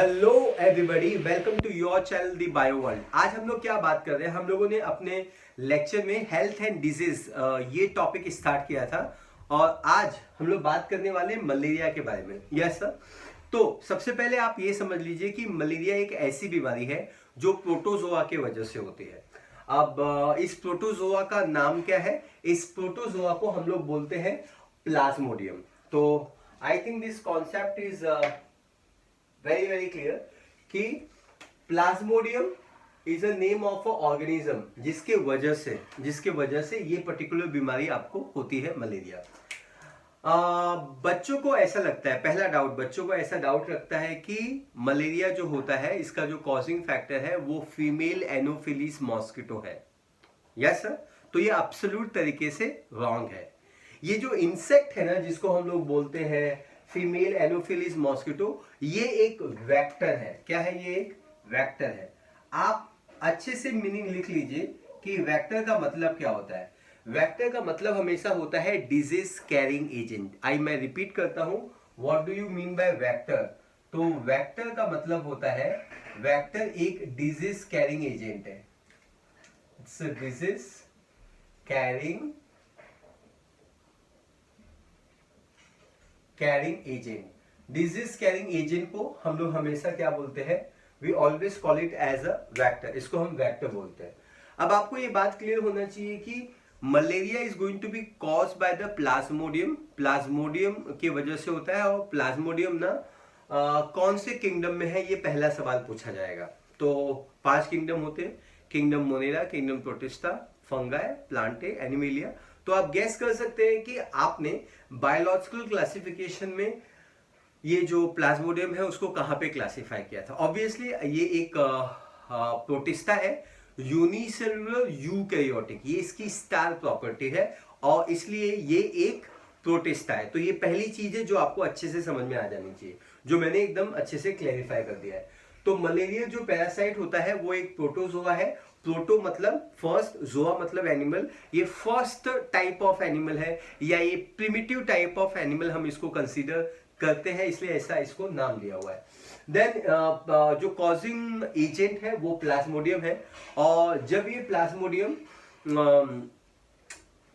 Hello everybody, welcome to your channel the bio world. आज हम लोग क्या बात कर रहे हैं, हम लोगों ने अपने लेक्चर में हेल्थ एंड डिजीज ये टॉपिक स्टार्ट किया था और आज हम लोग बात करने वाले हैं मलेरिया के बारे में। Yes sir. तो सबसे पहले आप ये समझ लीजिए कि मलेरिया एक ऐसी बीमारी है जो प्रोटोजोआ के वजह से होती है। अब इस प्रोटोजोआ का नाम क्या है? इस प्रोटोजोआ को हम लोग बोलते हैं प्लाज्मोडियम। तो I think this concept is very very clear कि plasmodium is a name of a organism जिसके वजह से ये पर्टिकुलर बीमारी आपको होती है, मलेरिया। बच्चों को ऐसा लगता है, पहला डाउट बच्चों को ऐसा डाउट लगता है कि मलेरिया जो होता है इसका जो कॉजिंग फैक्टर है वो फीमेल एनोफिलीज मॉस्किटो है। Yes sir. तो ये एब्सोल्यूट तरीके से रॉन्ग है। ये जो इंसेक्ट है ना, जिसको हम लोग बोलते हैं फीमेल एनोफिलीज मॉस्किटो, ये एक वेक्टर है। क्या है? ये एक वेक्टर है। आप अच्छे से मीनिंग लिख लीजिए कि वेक्टर का मतलब क्या होता है। वेक्टर का मतलब हमेशा होता है डिजीज कैरिंग एजेंट। मैं रिपीट करता हूं, what do you mean by vector? तो वेक्टर का मतलब होता है, वेक्टर एक डिजीज कैरिंग एजेंट है। It's a disease carrying agent. Disease carrying agent को हम लोग हमेशा क्या बोलते हैं? We always call it as a vector. इसको हम वेक्टर बोलते हैं। अब आपको ये बात क्लियर होना चाहिए कि malaria is going to be cause by the plasmodium. Plasmodium की वजह से होता है। और प्लाज्मोडियम ना कौन से किंगडम में है, ये पहला सवाल पूछा जाएगा। तो 5 किंगडम होते हैं, kingdom Monera, kingdom protista, fungi, Plantae, animalia. तो आप गेस कर सकते हैं कि आपने बायोलॉजिकल क्लासिफिकेशन में ये जो प्लाज्मोडियम है उसको कहां पे क्लासिफाई किया था। ऑब्वियसली ये एक प्रोटिस्टा है, यूनिसेलुलर यूकैरियोटिक, ये इसकी स्टार प्रॉपर्टी है और इसलिए ये एक प्रोटिस्टा है। तो ये पहली चीज है जो आपको अच्छे से समझ में आ जानी चाहिए, जो मैंने एकदम अच्छे से क्लैरिफाई कर दिया है। तो मलेरिया जो पैरासाइट होता है वो एक प्रोटोजोआ है। प्रोटो मतलब फर्स्ट, जोआ मतलब एनिमल। ये फर्स्ट टाइप ऑफ एनिमल है या ये प्रिमिटिव टाइप ऑफ एनिमल हम इसको कंसीडर करते हैं, इसलिए ऐसा इसको नाम दिया हुआ है। देन जो कॉजिंग एजेंट है वो प्लाज्मोडियम है। और जब ये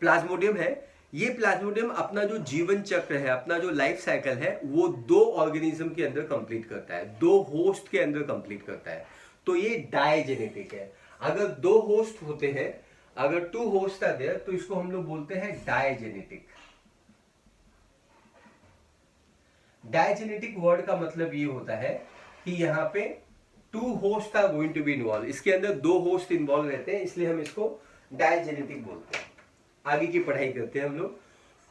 प्लाज्मोडियम है, ये प्लाज्मोडियम अपना जो जीवन चक्र है, अपना जो लाइफ साइकिल है, वो 2 ऑर्गेनिज्म के अंदर कंप्लीट करता है, 2 होस्ट के अंदर कंप्लीट करता है। तो ये डायजेनेटिक है। अगर 2 होस्ट होते हैं, अगर 2 होस्ट आर देयर, तो इसको हम लोग बोलते हैं डायजेनेटिक। डायजेनेटिक वर्ड का मतलब ये होता है कि यहाँ पे 2 host are going to be involve. इसके अंदर 2 होस्ट इन्वॉल्व रहते हैं, इसलिए हम इसको डायजेनेटिक बोलते हैं। आगे की पढ़ाई करते हैं हम लोग।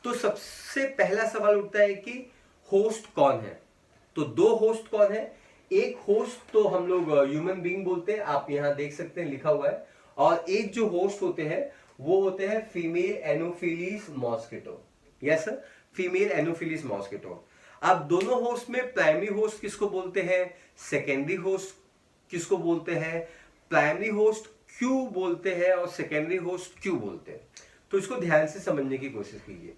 तो सबसे पहला सवाल उठता है कि होस्ट कौन है। तो 2 होस्ट कौन है? एक होस्ट तो हम लोग ह्यूमन बीइंग बोलते हैं, आप यहां देख सकते हैं लिखा हुआ है। और एक जो होस्ट होते हैं वो होते हैं female anopheles mosquito. Yes sir, female anopheles mosquito. अब दोनों होस्ट में प्राइमरी होस्ट किसको बोलते हैं, सेकेंडरी होस्ट किसको बोलते हैं? प्राइमरी होस्ट क्यू बोलते हैं और सेकेंडरी होस्ट क्यू बोलते हैं। तो इसको ध्यान से समझने की कोशिश कीजिए।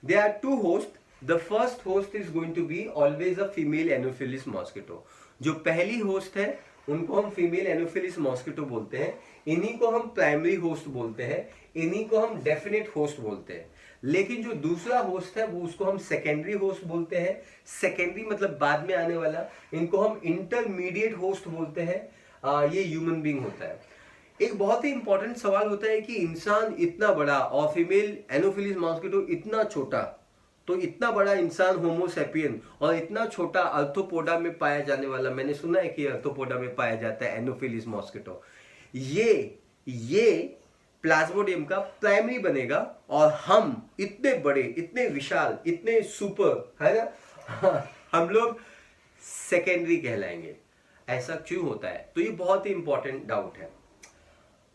There are 2 host. The first host is going to be always a female anopheles mosquito. जो पहली होस्ट है उनको हम फीमेल एनोफिलिस मॉस्किटो बोलते हैं। इन्हीं को हम प्राइमरी होस्ट बोलते हैं, इन्हीं को हम डेफिनेट होस्ट बोलते हैं। लेकिन जो दूसरा होस्ट है वो उसको हम सेकेंडरी होस्ट बोलते हैं। सेकेंडरी मतलब बाद में आने वाला। इनको हम इंटरमीडिएट होस्ट बोलते हैं। ये ह्यूमन बीइंग होता है। एक बहुत ही इंपॉर्टेंट सवाल होता है कि इंसान इतना बड़ा और फीमेल एनोफिलिस मॉस्किटो इतना छोटा, तो इतना बड़ा इंसान होमोसेपियन और इतना छोटा आर्थ्रोपोडा में पाया जाने वाला, मैंने सुना है कि आर्थ्रोपोडा में पाया जाता है एनोफिलिस मॉस्किटो, ये प्लाज्मोडियम का प्राइमरी बनेगा और हम इतने बड़े, इतने विशाल, इतने सुपर, है ना, हम लोग सेकेंडरी कहलाएंगे। ऐसा क्यों होता है? तो ये बहुत ही इंपॉर्टेंट डाउट है।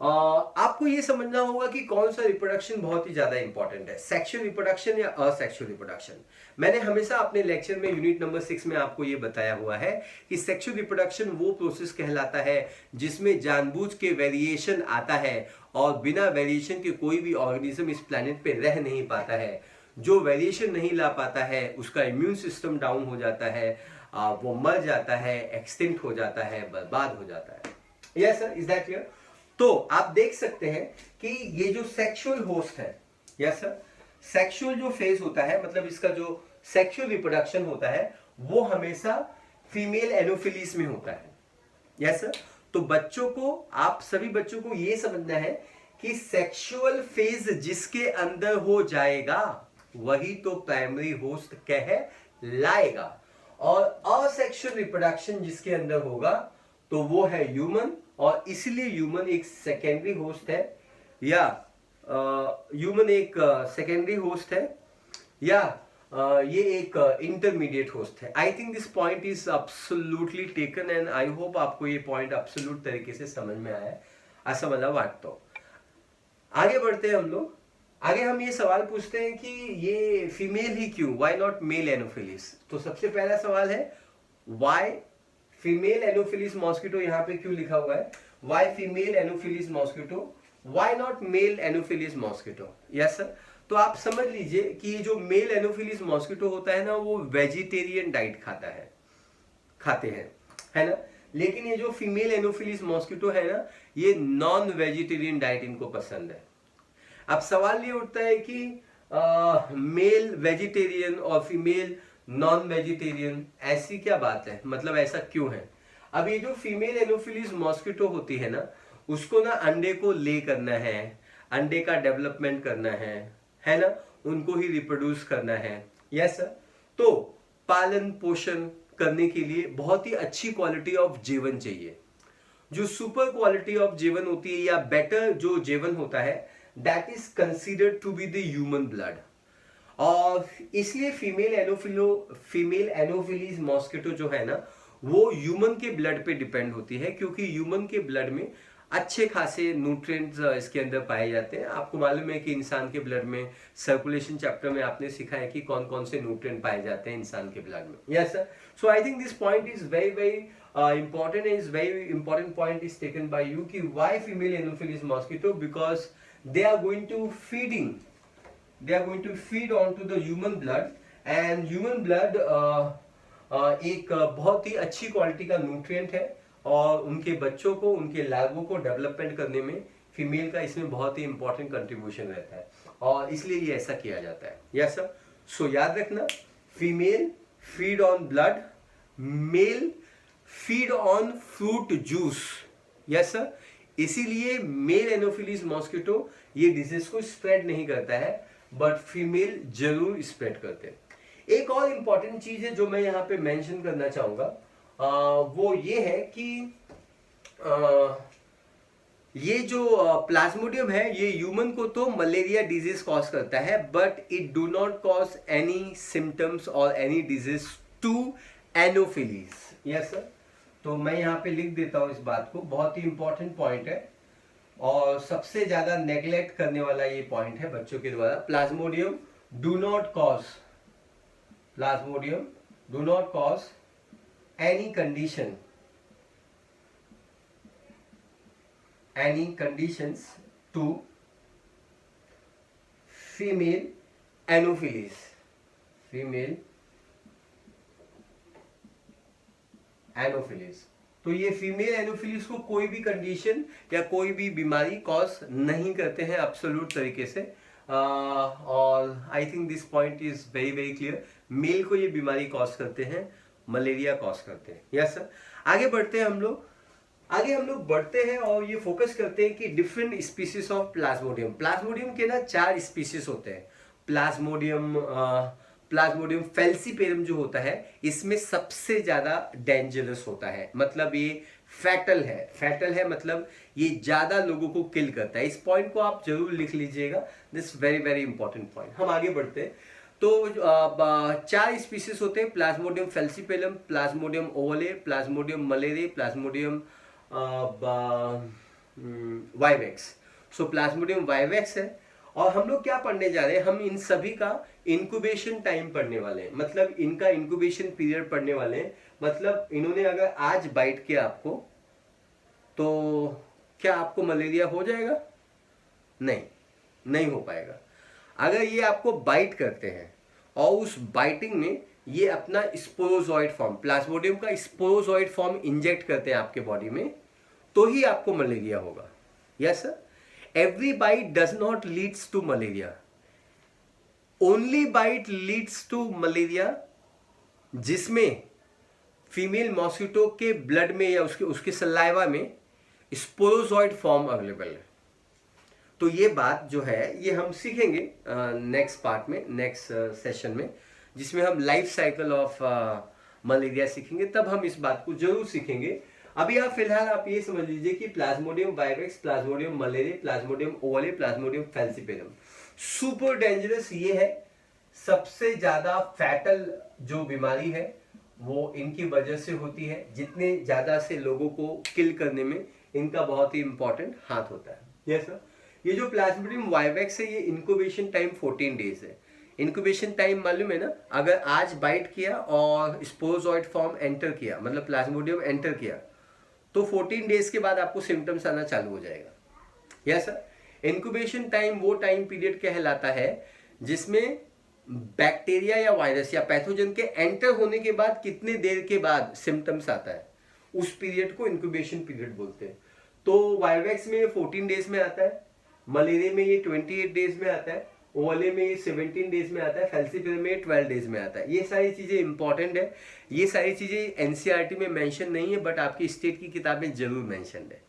आपको ये समझना होगा कि कौन सा रिप्रोडक्शन बहुत ही ज्यादा इंपॉर्टेंट है, सेक्सुअल रिप्रोडक्शन या असेक्सुअल रिप्रोडक्शन। मैंने हमेशा अपने लेक्चर में यूनिट नंबर 6 में आपको ये बताया हुआ है कि सेक्सुअल रिप्रोडक्शन वो प्रोसेस कहलाता है जिसमें जानबूझ के वेरिएशन आता है और बिना वेरिएशन के कोई भी ऑर्गेनिज्म इस प्लैनेट पे रह नहीं पाता है। जो वेरिएशन नहीं ला पाता है उसका इम्यून सिस्टम डाउन हो जाता है, वो मर जाता है, एक्सटिंक्ट हो जाता है, बर्बाद हो जाता है। Yes sir, is that clear? तो आप देख सकते हैं कि ये जो सेक्सुअल होस्ट है, यस सर, सेक्सुअल जो फेज होता है, मतलब इसका जो सेक्सुअल रिप्रोडक्शन होता है वो हमेशा फीमेल एनोफिलीज में होता है। यस सर, तो बच्चों को, आप सभी बच्चों को ये समझना है कि सेक्सुअल फेज जिसके अंदर हो जाएगा वही तो प्राइमरी होस्ट कहलाएगा, और असेक्सुअल रिप्रोडक्शन जिसके अंदर होगा तो वो है ह्यूमन, और इसलिए ह्यूमन एक सेकेंडरी होस्ट है, या ह्यूमन एक सेकेंडरी होस्ट है, या ये एक इंटरमीडिएट होस्ट है। आई think this point is absolutely taken and I hope आपको ये पॉइंट अब्सोल्यूट तरीके से समझ में आया है, ऐसा मला वाटतो। आगे बढ़ते हैं हम लोग। आगे हम ये सवाल पूछते हैं कि ये फीमेल ही क्यों, वाई नॉट मेल एनोफिलिस? तो सबसे पहला सवाल है वाई फीमेल एनोफिलिस मॉस्किटो, यहाँ पे क्यों लिखा हुआ है why female anopheles mosquito, why not male anopheles mosquito? Yes sir, तो आप समझ लीजिए कि जो मेल एनोफिलिस मॉस्किटो होता है ना वो वेजिटेरियन डाइट खाते हैं, है ना, लेकिन ये जो फीमेल एनोफिलिस मॉस्किटो है ना ये नॉन वेजिटेरियन डाइट इनको पसंद है। अब सवाल ये उठता है कि मेल वेजिटेरियन और फीमेल नॉन वेजिटेरियन, ऐसी क्या बात है, मतलब ऐसा क्यों है? अब ये जो फीमेल एनोफिलिस मॉस्किटो होती है ना उसको ना अंडे को ले करना है, अंडे का डेवलपमेंट करना है ना, उनको ही रिप्रोड्यूस करना है। यस सर, तो पालन पोषण करने के लिए बहुत ही अच्छी क्वालिटी ऑफ जीवन चाहिए। जो सुपर क्वालिटी ऑफ जीवन होती है या बेटर जो जीवन होता है that is considered to be the human blood, और इसलिए फीमेल एनोफिलीज मॉस्किटो जो है ना वो ह्यूमन के ब्लड पे डिपेंड होती है, क्योंकि ह्यूमन के ब्लड में अच्छे खासे न्यूट्रिएंट्स इसके अंदर पाए जाते हैं। आपको मालूम है कि इंसान के ब्लड में सर्कुलेशन चैप्टर में आपने सीखा है कि कौन कौन से न्यूट्रिएंट पाए जाते हैं इंसान के ब्लड में। Yes sir, so I think this point is very very important, is very important point is taken by you कि why female anopheles mosquito, because they are going to feed onto the human blood, and human blood एक बहुत ही अच्छी quality का nutrient है, और उनके बच्चों को, उनके लार्वों को डेवलपमेंट करने में फीमेल का इसमें बहुत ही इंपॉर्टेंट कंट्रीब्यूशन रहता है, और इसलिए ये ऐसा किया जाता है। यस सर, सो याद रखना female feed on blood, male feed on fruit juice. Yes sir, इसीलिए मेल एनोफिलीज मॉस्किटो ये डिजीज को स्प्रेड नहीं करता है, बट फीमेल जरूर स्प्रेड करते हैं। एक और इंपॉर्टेंट चीज है जो मैं यहाँ पे मेंशन करना चाहूंगा, वो ये है कि ये जो प्लाज्मोडियम है ये ह्यूमन को तो मलेरिया डिजीज कॉज करता है, but it do not cause any symptoms और any disease to Anopheles. Yes sir, तो मैं यहाँ पे लिख देता हूँ इस बात को, बहुत ही इंपॉर्टेंट पॉइंट है और सबसे ज्यादा नेग्लेक्ट करने वाला ये पॉइंट है बच्चों के द्वारा। Plasmodium do not cause any conditions to female anopheles, तो ये फीमेल एनोफिलीज को कोई भी कंडीशन या कोई भी बीमारी कॉज नहीं करते हैं एब्सोल्यूट तरीके से, और I think this point is very very clear. Male को ये बीमारी कॉज करते हैं, मलेरिया कॉज करते हैं। यस सर, आगे बढ़ते हैं हम लोग बढ़ते हैं और ये फोकस करते हैं कि डिफरेंट स्पीसीज ऑफ प्लाज्मोडियम के ना 4 स्पीसीज होते हैं। प्लाज्मोडियम फेल्सीपेरम जो होता है इसमें सबसे ज्यादा डेंजरस होता है, मतलब ये फैटल है, मतलब ये ज्यादा लोगों को किल करता है। इस पॉइंट को आप जरूर लिख लीजिएगा, this very very important point. हम आगे बढ़ते हैं। तो 4 स्पीसीज होते हैं, plasmodium falciparum, plasmodium ovale, plasmodium malariae, plasmodium vivax. So plasmodium vivax है, और हम लोग क्या पढ़ने जा रहे हैं, हम इन सभी का इंक्यूबेशन टाइम पढ़ने वाले हैं, मतलब इनका इंक्यूबेशन पीरियड पढ़ने वाले हैं। मतलब इन्होंने अगर आज बाइट किया आपको तो क्या आपको मलेरिया हो जाएगा? नहीं हो पाएगा। अगर ये आपको बाइट करते हैं और उस बाइटिंग में ये अपना स्पोरोजॉइड फॉर्म, प्लाज्मोडियम का स्पोरोजॉइड फॉर्म इंजेक्ट करते हैं आपके बॉडी में, तो ही आपको मलेरिया होगा। Yes sir, every bite does not leads to malaria, only bite leads to malaria जिसमें फीमेल मॉस्किटो के ब्लड में या उसके सलाइवा में स्पोरोजॉइड फॉर्म अवेलेबल है। तो ये बात जो है ये हम सीखेंगे नेक्स्ट पार्ट में, नेक्स्ट सेशन में, जिसमें हम लाइफ साइकिल ऑफ मलेरिया सीखेंगे, तब हम इस बात को जरूर सीखेंगे। अभी आप फिलहाल आप ये समझ लीजिए कि Plasmodium vivax, Plasmodium malaria, Plasmodium ovale, Plasmodium falciparum super dangerous ये है, सबसे ज्यादा फैटल जो बीमारी है वो इनकी वजह से होती है। जितने ज्यादा से लोगों को किल करने में इनका बहुत ही इंपॉर्टेंट हाथ होता है। यस सर, ये जो प्लाज्मोडियम वाइवेक्स है ये इंक्यूबेशन टाइम 14 डेज है। इंक्यूबेशन टाइम मालूम है ना, अगर आज बाइट किया और स्पोरोजॉइड फॉर्म एंटर किया, मतलब प्लाज्मोडियम एंटर किया, तो 14 डेज के बाद आपको सिम्टम्स आना चालू हो जाएगा। यस सर, इंक्यूबेशन टाइम वो टाइम पीरियड कहलाता है जिसमें बैक्टीरिया या वायरस या पैथोजन के एंटर होने के बाद कितने देर के बाद सिम्टम्स आता है, उस पीरियड को इंक्यूबेशन पीरियड बोलते हैं। तो वाइवेक्स में 14 डेज में आता है, मलेरिया में ये 28 डेज में आता है, ओवले में ये 17 डेज में आता है, फैल्सिपेरम में 12 डेज में आता है। ये सारी चीजें इंपॉर्टेंट है, ये सारी चीजें एनसीईआरटी में मेंशन नहीं है, बट आपकी स्टेट की किताब में जरूर मेंशन है।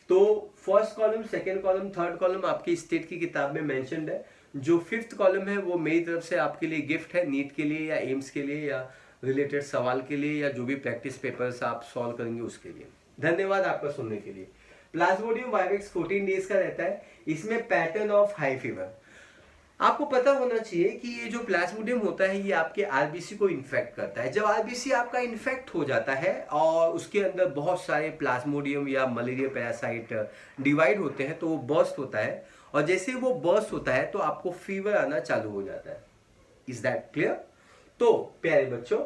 तो first column, second column, third column आपकी स्टेट की किताब में मेंशनड है। जो फिफ्थ कॉलम है वो मेरी तरफ से आपके लिए गिफ्ट है, नीट के लिए या एम्स के लिए या रिलेटेड सवाल के लिए या जो भी प्रैक्टिस पेपर्स आप सॉल्व करेंगे उसके लिए। धन्यवाद आपका सुनने के लिए। प्लाज्मोडियम वाइवेक्स 14 डेज का रहता है। इसमें पैटर्न ऑफ हाई फीवर, आपको पता होना चाहिए कि ये जो प्लाज्मोडियम होता है ये आपके आरबीसी को इन्फेक्ट करता है। जब आरबीसी आपका इन्फेक्ट हो जाता है और उसके अंदर बहुत सारे प्लाज्मोडियम या मलेरिया पैरासाइट डिवाइड होते हैं तो वो बर्स्ट होता है, और जैसे वो बर्स्ट होता है तो आपको फीवर आना चालू हो जाता है। Is that clear? तो प्यारे बच्चों,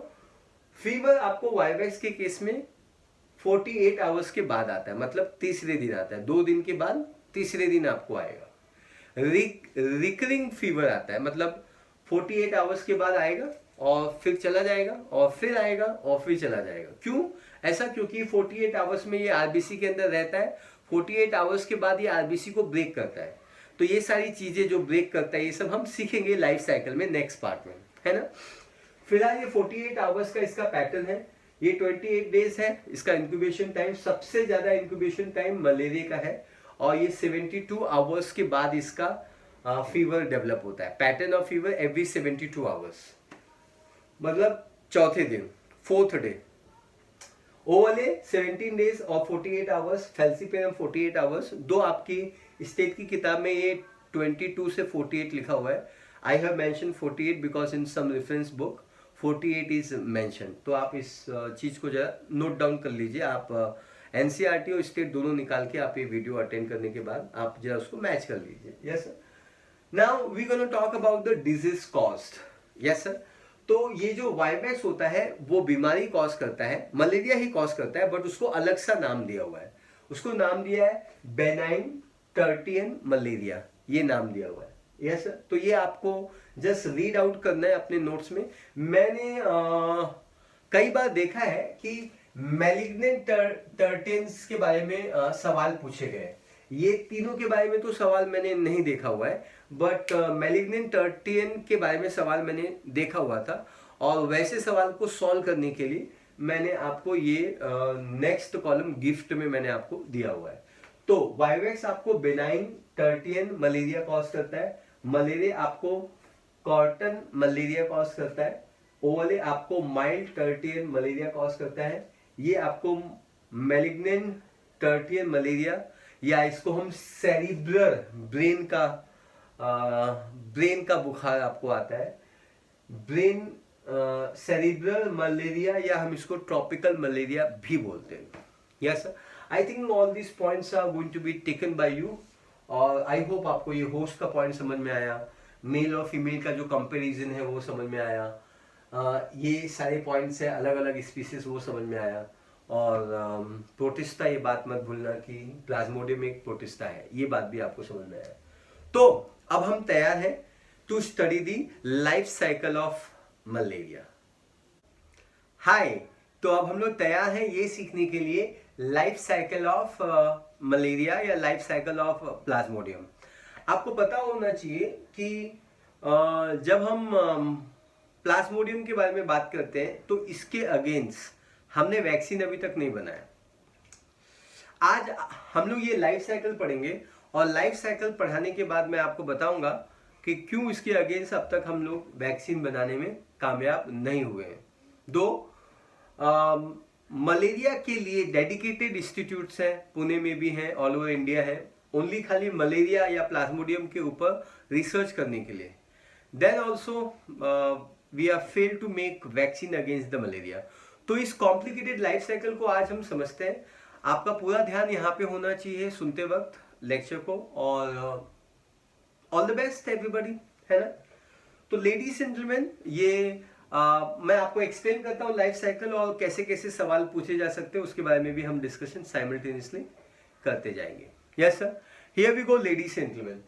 फीवर आपको वाइवेक्स के केस में 48 आवर्स के बाद आता है, मतलब तीसरे दिन आता है। 2 दिन के बाद तीसरे दिन आपको आएगा। रिकरिंग फीवर आता है, मतलब 48 आवर्स के बाद आएगा और फिर चला जाएगा और फिर आएगा और फिर चला जाएगा। क्यों ऐसा? क्योंकि 48 आवर्स में ये आरबीसी के अंदर रहता है, 48 आवर्स के बाद ये आरबीसी को ब्रेक करता है। तो ये सारी चीजें जो ब्रेक करता है ये सब हम सीखेंगे लाइफ साइकिल में नेक्स्ट पार्ट में, है ना। फिलहाल ये 48 आवर्स का इसका पैटर्न है, ये 28 डेज है इसका इंक्यूबेशन टाइम। सबसे ज्यादा इंक्यूबेशन टाइम मलेरिया का है और ये 72 आवर्स के बाद इसका फीवर डेवलप होता है। Pattern of fever every 72 hours, मतलब चौथे दिन, 4th डे। ओवले 17 डेज और 48 आवर्स, फैल्सिपेरम 48 आवर्स। दो आपकी स्टेट की किताब में ये 22 से 48 लिखा हुआ है। I have mention 48 because in some reference book 48 is mention. तो आप इस चीज को जरा नोट डाउन कर लीजिए। आप एनसीईआरटी और स्टेट दोनों निकाल के आप ये वीडियो अटेंड करने के बाद आप जरा उसको मैच कर लीजिए। Yes sir. Now we gonna talk about the disease cost. Yes sir. तो ये जो वाइवेक्स होता है वो बीमारी कॉज करता है, मलेरिया ही कॉज करता है, बट उसको अलग सा नाम दिया हुआ है। उसको नाम दिया है बेनाइन टर्टियन मलेरिया, ये नाम दिया हुआ है। Yes sir. तो ये आपको जस्ट रीड आउट करना है अपने नोट्स में। मैंने कई बार देखा है कि मैलिग्नेंट टर्टियंस के बारे में सवाल पूछे गए। ये तीनों के बारे में तो सवाल मैंने नहीं देखा हुआ है, बट मैलिग्नेंट टर्टियन के बारे में सवाल मैंने देखा हुआ था, और वैसे सवाल को सॉल्व करने के लिए मैंने आपको ये नेक्स्ट कॉलम गिफ्ट में मैंने आपको दिया हुआ है। तो वाइवेक्स आपको बेनाइन टर्टियन मलेरिया कॉज करता है, मलेरिया आपको कॉटन मलेरिया कॉज करता है, ओवले आपको माइल्ड टर्टियन मलेरिया कॉज करता है, ये आपको मैलिग्नेंट टर्टियन मलेरिया या इसको हम सेरिब्रल ब्रेन का बुखार आपको आता है, ब्रेन सेरिब्रल मलेरिया, या हम इसको ट्रॉपिकल मलेरिया भी बोलते हैं। Yes sir. I think all this points are going to be taken by you, और आई होप आपको ये होस्ट का पॉइंट समझ में आया, मेल और फीमेल का जो कंपैरिजन है वो समझ में आया, ये सारे पॉइंट्स है अलग अलग स्पीसीज वो समझ में आया, और प्रोटिस्टा ये बात मत भूलना कि प्लाज्मोडियम एक प्रोटिस्टा है, ये बात भी आपको समझ में आया। तो अब हम तैयार हैं to study the life cycle of malaria. Hi, तो अब हम लोग तैयार हैं ये सीखने के लिए लाइफ साइकिल ऑफ मलेरिया या लाइफ साइकिल ऑफ प्लाज्मोडियम। आपको पता होना चाहिए कि जब हम प्लाज्मोडियम के बारे में बात करते हैं तो इसके अगेंस्ट हमने वैक्सीन अभी तक नहीं बनाया। आज हम लोग ये लाइफ साइकिल पढ़ेंगे और लाइफ साइकिल पढ़ाने के बाद मैं आपको बताऊंगा कि क्यों इसके अगेंस्ट अब तक हम लोग वैक्सीन बनाने में कामयाब नहीं हुए हैं। दो मलेरिया के लिए डेडिकेटेड इंस्टीट्यूट्स हैं, पुणे में भी हैं, ऑल ओवर इंडिया है, ओनली खाली मलेरिया या प्लाज्मोडियम के ऊपर रिसर्च करने के लिए। Then also we are fail to make vaccine against the malaria. तो इस कॉम्प्लिकेटेड लाइफ साइकिल को आज हम समझते हैं। आपका पूरा ध्यान यहाँ पे होना चाहिए सुनते वक्त लेक्चर को, और ऑल द बेस्ट एवरीबॉडी, है ना। तो लेडीज एंड जेंटलमैन, ये मैं आपको एक्सप्लेन करता हूँ लाइफ साइकिल और कैसे कैसे सवाल पूछे जा सकते हैं, उसके बारे में भी हम डिस्कशन साइमल्टेनियसली करते जाएंगे। Yes sir, here we go ladies and gentleman.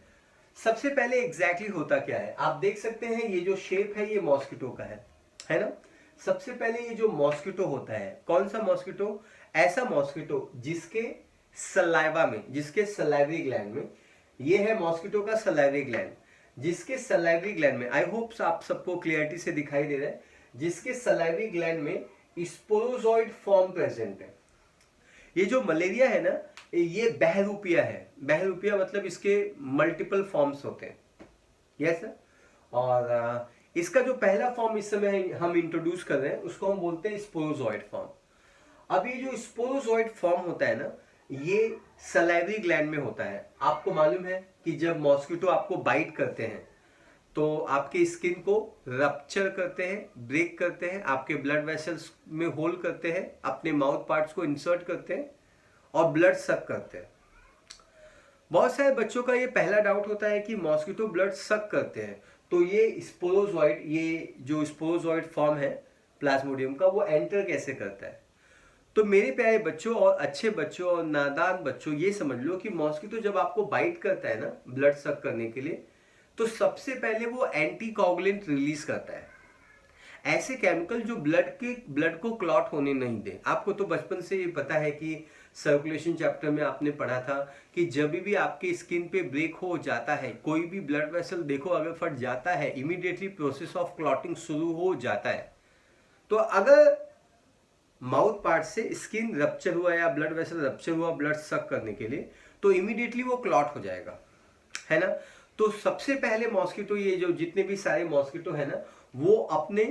सबसे पहले एग्जैक्टली होता क्या है, आप देख सकते हैं ये जो शेप है ये मॉस्किटो का है ना। सबसे पहले ये जो मॉस्किटो होता है, कौन सा मॉस्किटो? ऐसा मॉस्किटो जिसके सलाइवा में, जिसके सलाइवरी ग्लैंड में, ये है मॉस्किटो का सलाइवरी ग्लैंड, जिसके सलाइवरी ग्लैंड में, आई होप आप सबको क्लियरिटी से दिखाई दे रहा है, जिसके सलाइवरी ग्लैंड में स्पोरोजॉइड फॉर्म प्रेजेंट है। ये जो मलेरिया है ना, ये बहरूपिया है। बहरूपिया मतलब इसके मल्टीपल फॉर्म्स होते हैं। Yes sir. और इसका जो पहला फॉर्म इस समय हम इंट्रोड्यूस कर रहे हैं उसको हम बोलते हैं स्पोरोजॉइड फॉर्म। अब ये जो स्पोरोजॉइड फॉर्म होता है ना, ये सलाइवरी ग्लैंड में होता है। आपको मालूम है कि जब मॉस्किटो आपको बाइट करते हैं तो आपके स्किन को रप्चर करते हैं, ब्रेक करते हैं, आपके ब्लड वेसल्स में होल करते हैं, अपने माउथ पार्ट्स को इंसर्ट करते हैं और ब्लड सक करते हैं। बहुत सारे बच्चों का ये पहला डाउट होता है कि मॉस्किटो ब्लड सक करते हैं, तो ये स्पोरोजॉइड, ये जो स्पोरोजॉइड फॉर्म है प्लाज्मोडियम का, वो एंटर कैसे करता है? तो मेरे प्यारे बच्चों और अच्छे बच्चों और नादान बच्चों, ये समझ लो कि मॉस्किटो जब आपको बाइट करता है ना ब्लड सक करने के लिए, तो सबसे पहले वो एंटीकोगुलेंट रिलीज करता है, ऐसे केमिकल जो ब्लड को क्लॉट होने नहीं दे। आपको तो बचपन से ये पता है कि सर्कुलेशन चैप्टर में आपने पढ़ा था कि जब भी आपके स्किन पे ब्रेक हो जाता है, कोई भी ब्लड वेसल देखो अगर फट जाता है, इमीडिएटली प्रोसेस ऑफ क्लॉटिंग शुरू हो जाता है। तो अगर माउथ पार्ट से स्किन रप्चर हुआ या ब्लड वेसल रप्चर हुआ ब्लड सक करने के लिए, तो इमीडिएटली वो क्लॉट हो जाएगा, है ना। तो सबसे पहले मॉस्किटो, ये जो जितने भी सारे मॉस्किटो है ना, वो अपने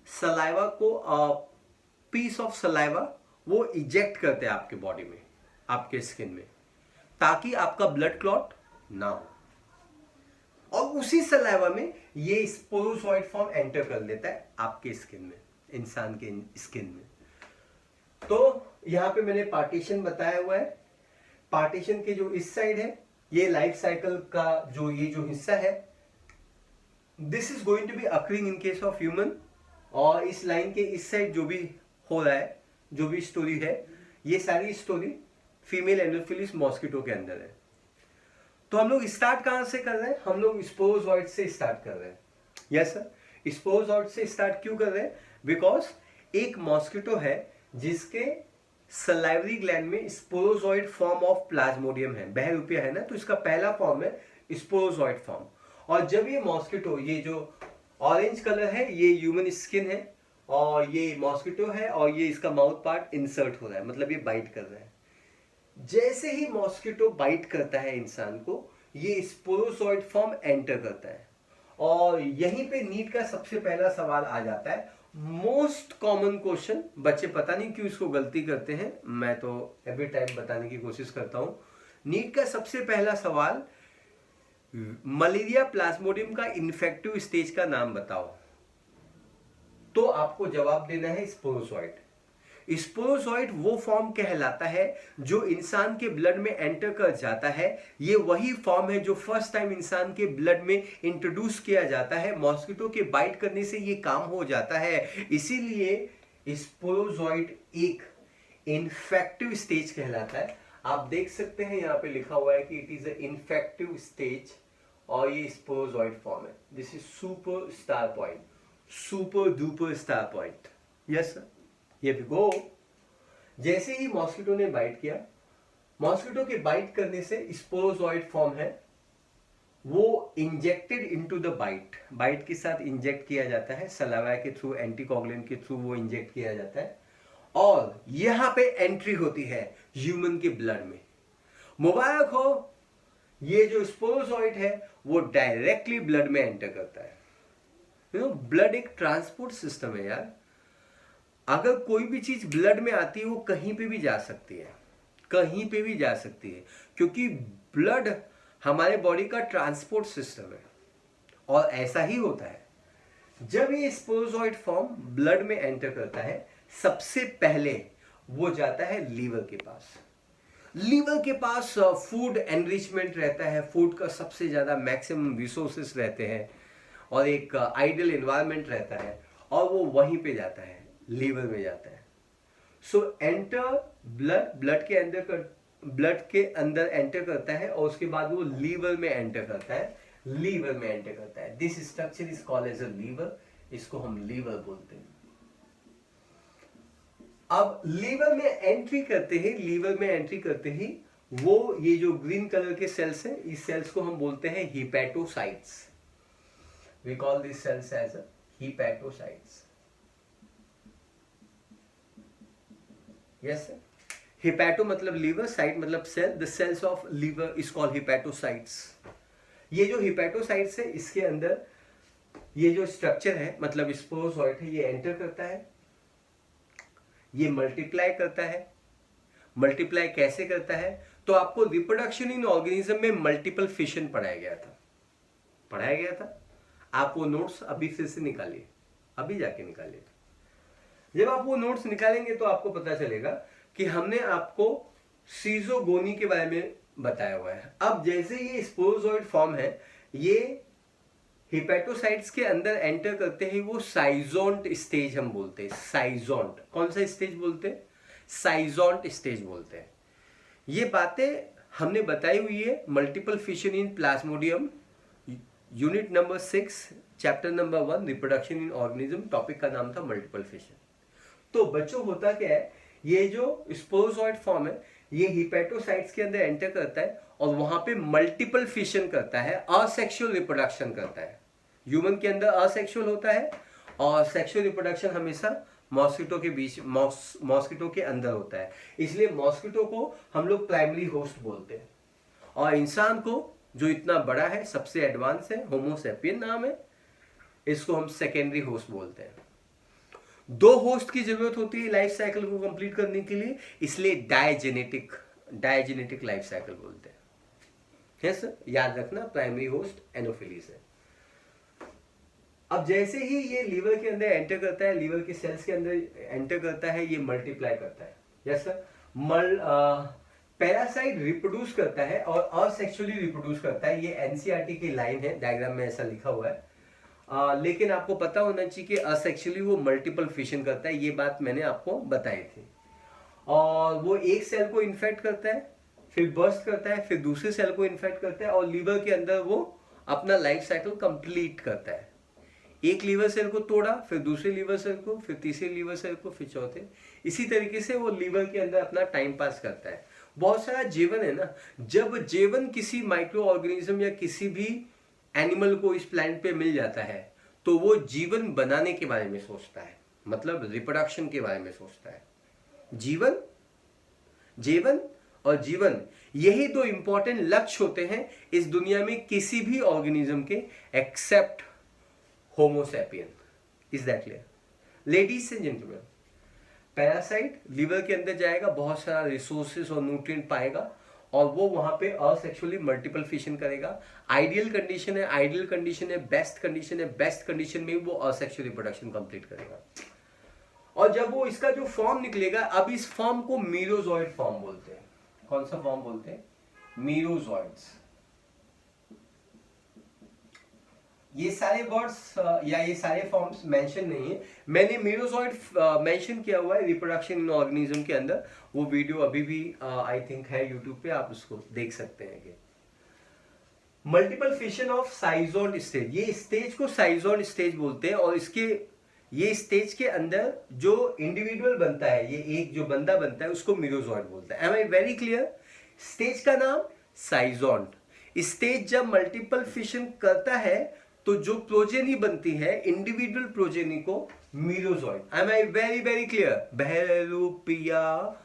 सलाइवा को, पीस ऑफ सलाइवा वो इजेक्ट करते हैं आपके बॉडी में, आपके स्किन में, ताकि आपका ब्लड क्लॉट ना हो। और उसी सलाइवा में ये स्पोरोजॉइड फॉर्म एंटर कर लेता है आपके स्किन में, इंसान के स्किन में। तो यहां पे मैंने पार्टीशन बताया हुआ है। पार्टीशन के जो इस साइड है, ये लाइफ साइकिल का ये जो हिस्सा है, this is going to be occurring in case of human. और इस लाइन के इस साइड जो भी हो रहा है, जो भी स्टोरी है, ये सारी स्टोरी फीमेल एनोफिलिस मॉस्किटो के अंदर है। तो हम लोग स्टार्ट कहां से कर रहे हैं? हम लोग स्पोरोजॉइड से स्टार्ट कर रहे हैं। यस सर, स्पोरोजॉइड से स्टार्ट क्यों कर रहे हैं? बिकॉज एक मॉस्किटो है जिसके सलाइवरी ग्लैंड में स्पोरोजॉइड फॉर्म ऑफ प्लाज्मोडियम है, बहरूपिया है ना, तो इसका पहला फॉर्म है स्पोरोजॉइड फॉर्म। और जब ये मॉस्किटो, ये जो ऑरेंज कलर है, ये ह्यूमन स्किन है, और ये मॉस्किटो है, और ये इसका माउथ पार्ट इंसर्ट हो रहा है, मतलब ये बाइट कर रहा है। जैसे ही मॉस्किटो बाइट करता है इंसान को, ये स्पोरोजॉइड फॉर्म एंटर करता है। और यहीं पे नीट का सबसे पहला सवाल आ जाता है, मोस्ट कॉमन क्वेश्चन। बच्चे पता नहीं क्यों इसको गलती करते हैं, मैं तो एवरी टाइम बताने की कोशिश करता हूं। नीट का सबसे पहला सवाल, मलेरिया प्लाज्मोडियम का इन्फेक्टिव स्टेज का नाम बताओ। तो आपको जवाब देना है स्पोरोजॉइड। स्पोरोजॉइड वो फॉर्म कहलाता है जो इंसान के ब्लड में एंटर कर जाता है। ये वही फॉर्म है जो फर्स्ट टाइम इंसान के ब्लड में इंट्रोड्यूस किया जाता है। मॉस्किटो के बाइट करने से ये काम हो जाता है, इसीलिए स्पोरोजॉइड एक इन्फेक्टिव स्टेज कहलाता है। आप देख सकते हैं यहाँ पे लिखा हुआ है कि it is a infective stage, और ये स्पोरोजॉइड फॉर्म है। This is super star point, super duper star point. Yes sir, ये भी गो। जैसे ही मॉस्किटो ने बाइट किया, मॉस्किटो के बाइट करने से स्पोरोजोइड फॉर्म है, वो injected into the bite, bite के साथ इंजेक्ट किया जाता है, सलावा के थ्रू, एंटीकोगुलेंट के थ्रू वो इंजेक्ट किया जाता है, और यहां पे एंट्री होती है ह्यूमन के ब्लड में। मुबारक हो, ये जो स्पोरोजोइड है वो डायरेक्टली ब्लड में एंटर करता है। ब्लड एक ट्रांसपोर्ट सिस्टम है यार। अगर कोई भी चीज ब्लड में आती है वो कहीं पे भी जा सकती है, कहीं पे भी जा सकती है, क्योंकि ब्लड हमारे बॉडी का ट्रांसपोर्ट सिस्टम है। और ऐसा ही होता है, जब ये स्पोरोजोइड फॉर्म ब्लड में एंटर करता है, सबसे पहले वो जाता है लीवर के पास। लीवर के पास फूड एनरिचमेंट रहता है, फूड का सबसे ज्यादा मैक्सिमम रिसोर्सेस रहते हैं, और एक आइडियल एनवायरनमेंट रहता है, और वो वहीं पे जाता है, लीवर में जाता है। सो एंटर ब्लड, ब्लड के अंदर एंटर करता है, और उसके बाद वो लीवर में एंटर करता है, लीवर में एंटर करता है। This structure is called as a liver, इसको हम लीवर बोलते हैं। अब लीवर में एंट्री करते ही, लीवर में एंट्री करते ही वो ये जो ग्रीन कलर के सेल्स हैं, इस सेल्स को हम बोलते हैं hepatocytes. We call this cells as hepatocytes. Yes sir, hepato मतलब लीवर, साइट मतलब cell, the cells of liver is called hepatocytes. ये जो हिपैटोसाइट्स है, इसके अंदर ये जो स्ट्रक्चर है, मतलब स्पोरोजोइड है, ये एंटर करता है, ये मल्टीप्लाई करता है। मल्टीप्लाई कैसे करता है? तो आपको रिप्रोडक्शन इन ऑर्गेनिज्म में मल्टीपल फिशन पढ़ाया गया था। आप वो नोट्स अभी फिर से निकालिए, अभी जाके निकालिए। जब आप वो नोट्स निकालेंगे तो आपको पता चलेगा कि हमने आपको सीजोगोनी के बारे में बताया हुआ है। अब जैसे ये स्पोरोजोइड फॉर्म है, ये हिपैटोसाइट्स के अंदर एंटर करते हैं, वो साइजोंट स्टेज हम बोलते हैं। साइजोंट, कौन सा स्टेज बोलते हैं? साइजोंट स्टेज बोलते हैं। ये बातें हमने बताई हुई है multiple fission in Plasmodium, unit number 6, chapter number 1, reproduction in organism. Topic का नाम था मल्टीपल फिशन। तो बच्चों, होता क्या है, ये जो स्पोरोजोइड फॉर्म है, ये हिपैटोसाइट्स के अंदर एंटर करता है और वहां पे मल्टीपल फिशन करता है, असेक्सुअल रिप्रोडक्शन करता है। ह्यूमन के अंदर असेक्सुअल होता है, और सेक्सुअल रिप्रोडक्शन हमेशा मॉस्किटो के बीच, मॉस्किटो के अंदर होता है। इसलिए मॉस्किटो को हम लोग प्राइमरी होस्ट बोलते हैं, और इंसान को जो इतना बड़ा है, सबसे एडवांस है, होमो सैपियन नाम है, इसको हम सेकेंडरी होस्ट बोलते हैं। 2 होस्ट की जरूरत होती है लाइफ साइकिल को कंप्लीट करने के लिए, इसलिए डायजेनेटिक लाइफ साइकिल बोलते हैं। यस सर, याद रखना, प्राइमरी होस्ट एनोफिलीज है। अब जैसे ही ये लीवर के अंदर एंटर करता है, लीवर के सेल्स के अंदर एंटर करता है, ये मल्टीप्लाई करता है। यस सर, पैरासाइट रिप्रोड्यूस करता है और असेक्सुअली रिप्रोड्यूस करता है। ये एनसीईआरटी की लाइन है, डायग्राम में ऐसा लिखा हुआ है। लेकिन आपको पता होना चाहिए कि असेक्सुअली वो मल्टीपल फिशन करता है, ये बात मैंने आपको बताई थी। और वो एक सेल को इन्फेक्ट करता है, फिर बर्स्ट करता है, फिर दूसरे सेल को इन्फेक्ट करता है, और लीवर के अंदर वो अपना लाइफ साइकिल कंप्लीट करता है। एक लीवर सेल को तोड़ा, फिर दूसरे लीवर सेल को, फिर तीसरे लीवर सेल को, फिर चौथे। इसी तरीके से वो लीवर के अंदर अपना टाइम पास करता है। बहुत सारा जीवन है ना, जब जीवन किसी माइक्रो ऑर्गेनिज्म या किसी भी एनिमल को इस प्लैनेट पे मिल जाता है, तो वो जीवन बनाने के बारे में सोचता है, मतलब रिप्रोडक्शन के बारे में सोचता है। जीवन और जीवन, यही 2 इंपॉर्टेंट लक्ष्य होते हैं इस दुनिया में किसी भी ऑर्गेनिज्म के, except homo sapien. Is that clear? Ladies and gentleman, parasite liver के अंदर जाएगा, बहुत सारा रिसोर्सेस और न्यूट्रिएंट पाएगा, और वो वहां पे असेक्सुअली मल्टीपल फिशन करेगा। आइडियल कंडीशन है, बेस्ट कंडीशन में वो असेक्सुअल रिप्रोडक्शन कंप्लीट करेगा। और जब वो इसका जो फॉर्म निकलेगा, अब इस फॉर्म को मीरोजॉइड फॉर्म बोलते हैं। कौन सा फॉर्म बोलते हैं? मीरोजॉइड्स। ये सारे वर्ड्स या ये सारे फॉर्म्स मेंशन नहीं है, मैंने मीरोजॉइड मेंशन किया हुआ है रिप्रोडक्शन इन ऑर्गेनिज्म के अंदर। वो वीडियो अभी भी आई थिंक है यूट्यूब पे, आप उसको देख सकते हैं। मल्टीपल फिशन ऑफ साइजोंट स्टेज, ये स्टेज को साइजोंट स्टेज बोलते हैं, और इसके ये स्टेज के अंदर जो इंडिविजुअल बनता है, ये एक जो बंदा बनता है उसको मीरोजॉइड बोलता है। Am I very clear? Stage का नाम साइजोंट। स्टेज जब मल्टीपल फिशन करता है तो जो प्रोजेनी बनती है इंडिविजुअल प्रोजेनी को merozoite. Am I very very clear? बहरूपिया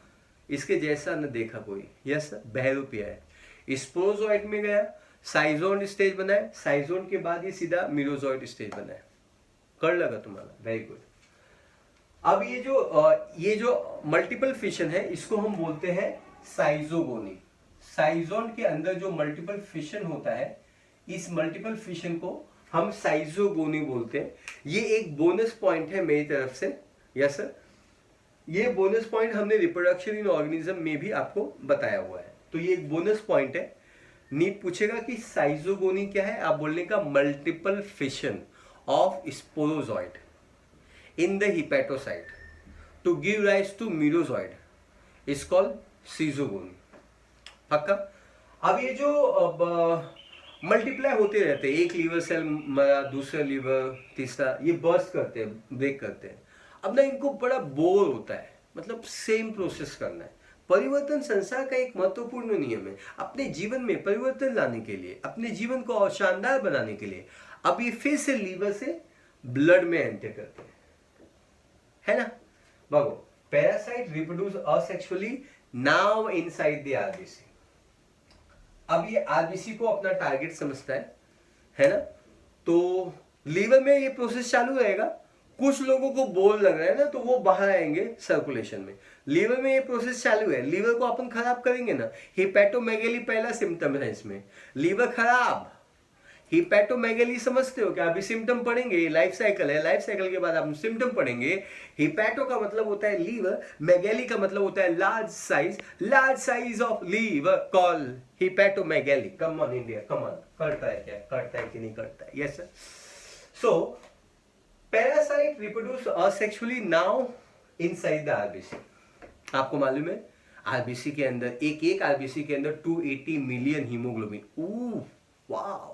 इसके जैसा न देखा कोई। यस, बहरूपिया है। स्पोरोजॉइड में गया, साइजोंट स्टेज बनाए, साइजोंट के बाद ये सीधा मीरोजॉइड स्टेज बनाए। कर लगा तुम्हारा? Very good. अब ये जो मल्टीपल फिशन है इसको हम बोलते हैं साइजोगोनी। साइजोन के अंदर जो मल्टीपल फिशन होता है, इस मल्टीपल फिशन को हम साइजोगोनी बोलते हैं। ये एक बोनस पॉइंट है मेरी तरफ से। यस सर, ये बोनस पॉइंट हमने रिप्रोडक्शन इन ऑर्गेनिज्म में भी आपको बताया हुआ है, तो ये एक बोनस पॉइंट है। नीट पूछेगा कि साइजोगोनी क्या है, आप बोलने का multiple fission of sporozoite in the hepatocyte to give rise to merozoid is called सीजोगोनी। पक्का? अब ये जो मल्टीप्लाई होते रहते हैं, एक लीवर सेल मरा, दूसरा लीवर, तीसरा, ये बर्स्ट करते हैं, ब्रेक करते हैं। अब ना इनको बड़ा बोर होता है, मतलब सेम प्रोसेस करना है। परिवर्तन संसार का एक महत्वपूर्ण नियम है। अपने जीवन में परिवर्तन लाने के लिए, अपने जीवन को और शानदार बनाने के लिए अब ये फिर से लीवर से ब्लड में एंटर करते हैं, है ना? भागो, parasite reproduce asexually now inside the RBC. अब ये आरबीसी को अपना टारगेट समझता है ना? तो लीवर में ये प्रोसेस चालू रहेगा। कुछ लोगों को बोल लग रहा है ना, तो वो बाहर आएंगे सर्कुलेशन में। लीवर में ये प्रोसेस चालू है, लीवर को अपन खराब करेंगे ना। हिपैटोमेगेली पहला सिम्टम है इसमें, लीवर खराब। हिपैटोमेगेली समझते हो क्या? अभी सिम्टम पढ़ेंगे, लाइफ साइकिल है, लाइफ साइकिल के बाद आप सिम्टम पढ़ेंगे। हिपैटो का मतलब होता है लीवर, मेगेली का मतलब होता है large size of liver call hepatomegaly. Come on India, come on. करता है क्या? करता है कि नहीं करता है? Yes sir. So parasite reproduce asexually now inside the RBC. आपको मालूम है आरबीसी के अंदर, एक आरबीसी के अंदर 280 मिलियन हीमोग्लोबिन। Wow,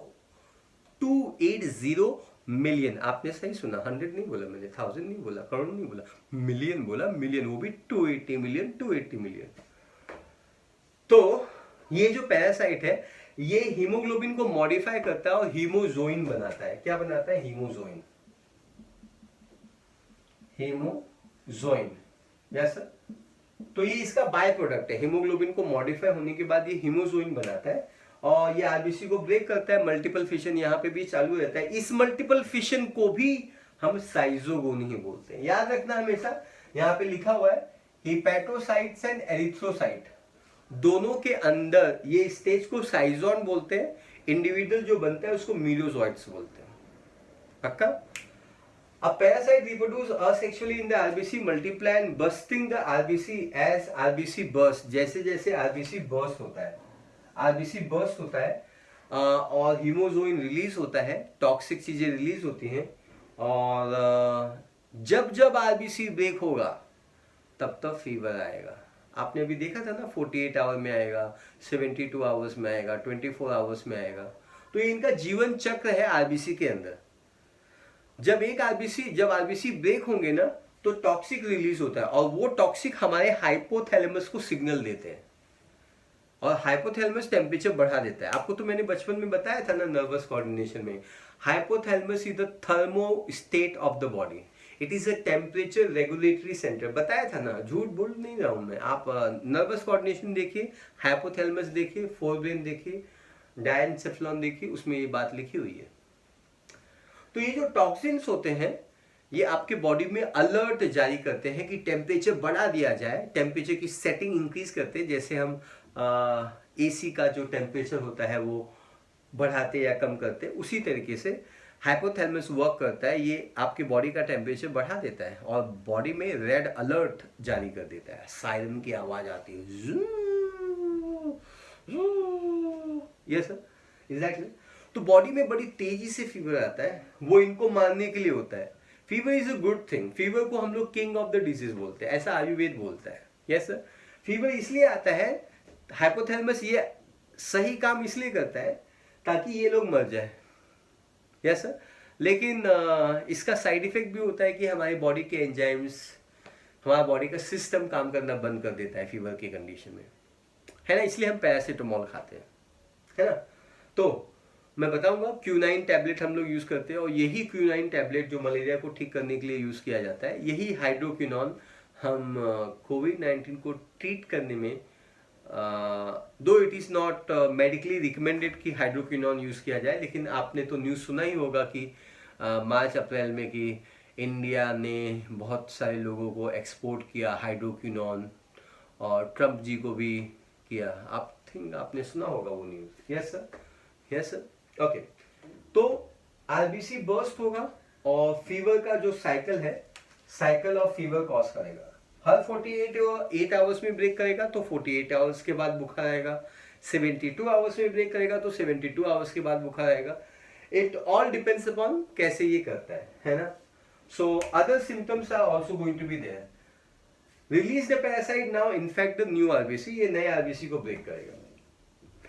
280 million. आपने सही सुना, 100 नहीं बोला मैंने, 1000 नहीं बोला, करोड़ नहीं बोला, मिलियन बोला। मिलियन, वो भी 280 मिलियन, 280 मिलियन। तो ये जो पैरासाइट है ये हीमोग्लोबिन को मॉडिफाई करता है और हीमोजोइन बनाता है। क्या बनाता है? हीमोजोइन। Hemozoin, yes sir. तो ये इसका बाय प्रोडक्ट है। हीमोग्लोबिन को मॉडिफाई होने के बाद ये हीमोजोइन बनाता है और ये आरबीसी को ब्रेक करता है। मल्टीपल फिशन यहाँ पे भी चालू रहता है। इस मल्टीपल फिशन को भी हम साइजोगोनी ही बोलते हैं। याद रखना हमेशा, यहाँ पे लिखा हुआ है हिपैटोसाइट्स एंड एरिथ्रोसाइट दोनों के अंदर ये स्टेज को साइजोन बोलते हैं। इंडिविजुअल जो बनता है उसको मीरोजॉइड्स बोलते हैं। पक्का? A parasite reproduce asexually in the RBC, multiply and bursting the RBC as RBC burst। जैसे जैसे RBC burst होता है, RBC burst होता है और हीमोजोइन रिलीज होता है, टॉक्सिक चीजें रिलीज होती हैं और जब जब RBC ब्रेक होगा तब तब फीवर आएगा। आपने अभी देखा था ना, 48 आवर में आएगा, 72 आवर्स में आएगा, 24 आवर्स में आएगा। तो ये इनका जीवन चक्र है आरबीसी के अंदर। जब आरबीसी ब्रेक होंगे ना तो टॉक्सिक रिलीज होता है और वो टॉक्सिक हमारे हाइपोथैलेमस को सिग्नल देते हैं और हाइपोथैलेमस टेम्परेचर बढ़ा देता है। आपको तो मैंने बचपन में बताया था ना, नर्वस कोऑर्डिनेशन में, hypothalamus is the thermostat of the body, it is a temperature regulatory centre. बताया था ना, झूठ बोल नहीं रहा हूं मैं। आप नर्वस कोऑर्डिनेशन देखिए, हाइपोथैलेमस देखिए, फोरब्रेन देखिए, डायनसेफ्लॉन देखिए, उसमें ये बात लिखी हुई है। तो ये जो टॉक्सिन्स होते हैं ये आपके बॉडी में अलर्ट जारी करते हैं कि टेम्परेचर बढ़ा दिया जाए, टेम्परेचर की सेटिंग इंक्रीज करते हैं। जैसे हम एसी का जो टेम्परेचर होता है वो बढ़ाते या कम करते हैं, उसी तरीके से हाइपोथैलेमस वर्क करता है। ये आपके बॉडी का टेम्परेचर बढ़ा देता है और बॉडी में रेड अलर्ट जारी कर देता है। सायरन की आवाज आती है, यस सर, एग्जैक्टली। तो बॉडी में बड़ी तेजी से फीवर आता है, वो इनको मारने के लिए होता है। Fever is a good thing. Fever को हम लोग किंग ऑफ द डिजीज बोलते हैं, ऐसा आयुर्वेद बोलता है। Yes sir. फीवर इसलिए आता है, हाइपोथैलेमस ये सही काम इसलिए करता है ताकि ये लोग मर जाए। Yes sir. लेकिन इसका साइड इफेक्ट भी होता है कि हमारी बॉडी के एंजाइम्स, हमारा बॉडी का सिस्टम काम करना बंद कर देता है फीवर की कंडीशन में, है ना। इसलिए हम पैरासीटामोल खाते हैं, है ना। तो मैं बताऊंगा Q9 टैबलेट हम लोग यूज करते हैं, और यही Q9 टैबलेट जो मलेरिया को ठीक करने के लिए यूज किया जाता है, यही हाइड्रोक्विनॉन हम कोविड-19 को ट्रीट करने में, दो it is not medically recommended कि हाइड्रोक्विनॉन यूज किया जाए, लेकिन आपने तो न्यूज़ सुना ही होगा कि मार्च अप्रैल में कि इंडिया ने बहुत सारे लोगों को एक्सपोर्ट किया हाइड्रोक्विनॉन, और ट्रम्प जी को भी किया। आप थिंक आपने सुना होगा वो news. Yes sir, yes sir, okay. तो आरबीसी बर्स्ट होगा, और फीवर का जो साइकिल है, साइकिल ऑफ फीवर कॉज करेगा। हर 48 आवर्स में ब्रेक करेगा तो 48 आवर्स के बाद बुखार आएगा, 72 आवर्स में ब्रेक करेगा तो 72 आवर्स के बाद बुखार आएगा। इट ऑल डिपेंड्स अपॉन कैसे ये करता है ना। So other symptoms are also going to be there. Release the parasite now, infect the new RBC, ये नए आरबीसी को ब्रेक करेगा,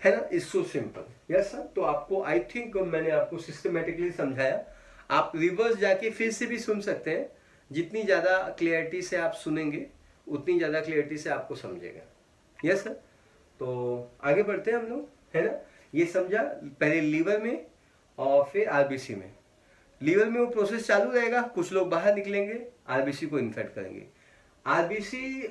है ना। It's so simple. Yes sir, तो आपको आई थिंक मैंने आपको सिस्टमेटिकली समझाया। आप रिवर्स जाके फिर से भी सुन सकते हैं, जितनी ज़्यादा क्लियरिटी से आप सुनेंगे उतनी ज़्यादा क्लियरिटी से आपको समझेगा। यस सर, तो आगे बढ़ते हैं हम लोग, है ना। ये समझा पहले लीवर में और फिर आरबीसी में। लीवर में वो प्रोसेस चालू रहेगा, कुछ लोग बाहर निकलेंगे, आरबीसी को इन्फेक्ट करेंगे। आरबीसी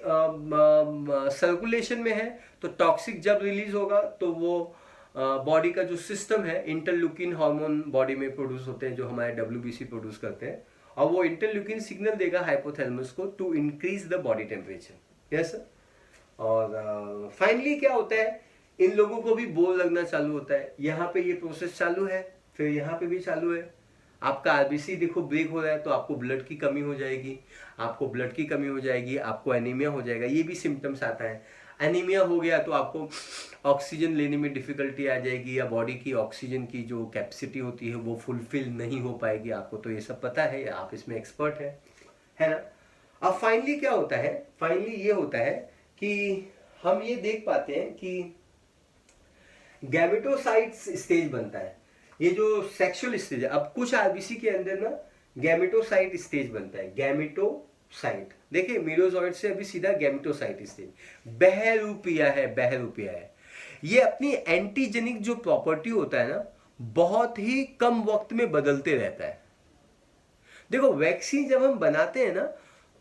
सर्कुलेशन में है, तो टॉक्सिक जब रिलीज होगा तो वो बॉडी का जो सिस्टम है, इंटरल्यूकिन हार्मोन बॉडी में प्रोड्यूस होते हैं जो हमारे डब्ल्यूबीसी प्रोड्यूस करते हैं, और वो इंटरल्यूकिन सिग्नल देगा हाइपोथैलेमस को to increase the body temperature. Yes sir. और फाइनली क्या होता है, इन लोगों को भी बोर लगना चालू होता है। यहाँ पे ये प्रोसेस चालू है, फिर यहाँ पे भी चालू है। आपका आरबीसी देखो ब्रेक हो रहा है तो आपको ब्लड की कमी हो जाएगी, आपको ब्लड की कमी हो जाएगी, आपको एनीमिया हो जाएगा। ये भी सिम्टम्स आता है। एनीमिया हो गया तो आपको ऑक्सीजन लेने में डिफिकल्टी आ जाएगी, या बॉडी की ऑक्सीजन की जो कैपेसिटी होती है वो फुलफिल नहीं हो पाएगी। आपको तो ये सब पता है, आप इसमें एक्सपर्ट है ना। अब फाइनली क्या होता है, फाइनली ये होता है कि हम ये देख पाते हैं कि गैमेटोसाइट्स स्टेज बनता है। ये जो सेक्सुअल स्टेज है, अब कुछ आरबीसी के अंदर ना गैमेटोसाइट स्टेज बनता है। गैमेटोसाइट देखिए, मीरोजॉइड से अभी सीधा गैमेटोसाइट स्टेज। बहरूपिया है। ये अपनी एंटीजेनिक जो प्रॉपर्टी होता है ना, बहुत ही कम वक्त में बदलते रहता है। देखो, वैक्सीन जब हम बनाते हैं ना,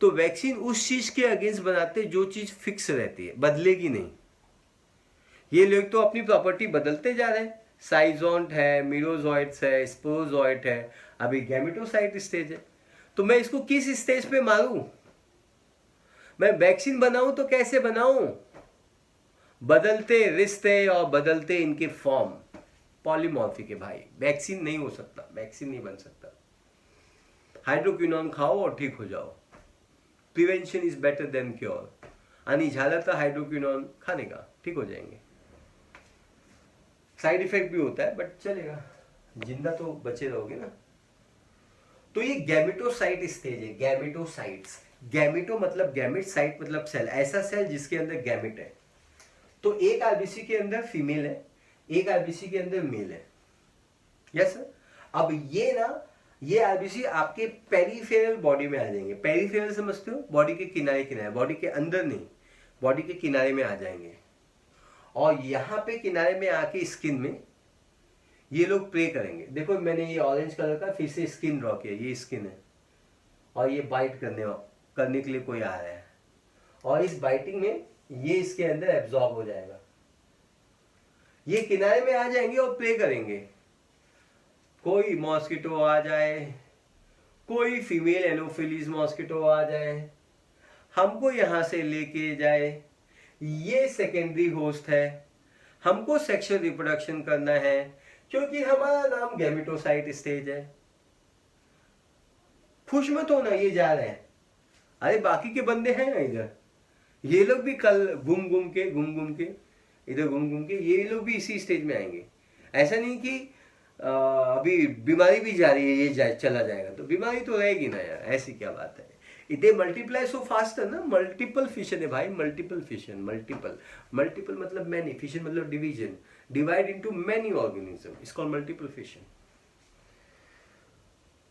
तो वैक्सीन उस चीज के अगेंस्ट बनाते हैं जो चीज फिक्स रहती है, बदलेगी नहीं। ये लोग तो अपनी प्रॉपर्टी बदलते जा रहे हैं। साइजोंट है, मीरोजॉइट्स है, स्पोरोजॉइट है, अभी गैमेटोसाइट स्टेज है। तो मैं इसको किस स्टेज पे मारूं? मैं वैक्सीन बनाऊं तो कैसे बनाऊं? बदलते रिश्ते और बदलते इनके फॉर्म, पॉलीमॉर्फिक है भाई। वैक्सीन नहीं हो सकता, वैक्सीन नहीं बन सकता। हाइड्रोक्विनॉन खाओ और ठीक हो जाओ। Prevention is better than cure. आनी झालत था हाइड्रोक्विनॉन खाने का, ठीक हो जाएंगे। साइड इफेक्ट भी होता है बट चलेगा, जिंदा तो बचे रहोगे ना। तो ये गैमेटोसाइट स्टेज है। गैमेटोसाइट्स, गैमेटो मतलब गैमेट, साइट मतलब सेल, ऐसा सेल जिसके अंदर गैमेट है। तो एक आरबीसी के अंदर फीमेल है, एक आरबीसी के अंदर मेल है। Yes sir. अब ये ना, ये आरबीसी आपके पेरिफेरल बॉडी में आ जाएंगे। पेरिफेरल समझते हो? बॉडी के किनारे किनारे, बॉडी के अंदर नहीं, बॉडी के किनारे में आ जाएंगे। और यहां पे किनारे में आके स्किन में ये लोग प्रे करेंगे। देखो मैंने ये ऑरेंज कलर का फिर से स्किन ड्रॉ किया, ये स्किन है, और ये बाइट करने के लिए कोई आ रहा है, और इस बाइटिंग में ये इसके अंदर एब्जॉर्ब हो जाएगा। ये किनारे में आ जाएंगे और प्रे करेंगे। कोई मॉस्किटो आ जाए, कोई फीमेल एनोफिलीज मॉस्किटो आ जाए, हमको यहां से लेके जाए, ये सेकेंडरी होस्ट है, हमको सेक्सुअल रिप्रोडक्शन करना है, क्योंकि हमारा नाम गैमेटोसाइट स्टेज है। खुश मत होना, ये जा रहे हैं। अरे बाकी के बंदे हैं ना इधर, ये लोग भी कल घूम घूम के इधर घूम घूम के ये लोग भी इसी स्टेज में आएंगे। ऐसा नहीं कि अभी बीमारी भी जा रही है, ये चला जाएगा, तो बीमारी तो रहेगी ना यार, ऐसी क्या बात है। इतने मल्टीप्लाई सो फास्ट है ना, मल्टीपल फिशन है भाई, मल्टीपल फिशन। मल्टीपल मतलब मैनी, फिशन मतलब division, divide into many organism, it's called multiple fission.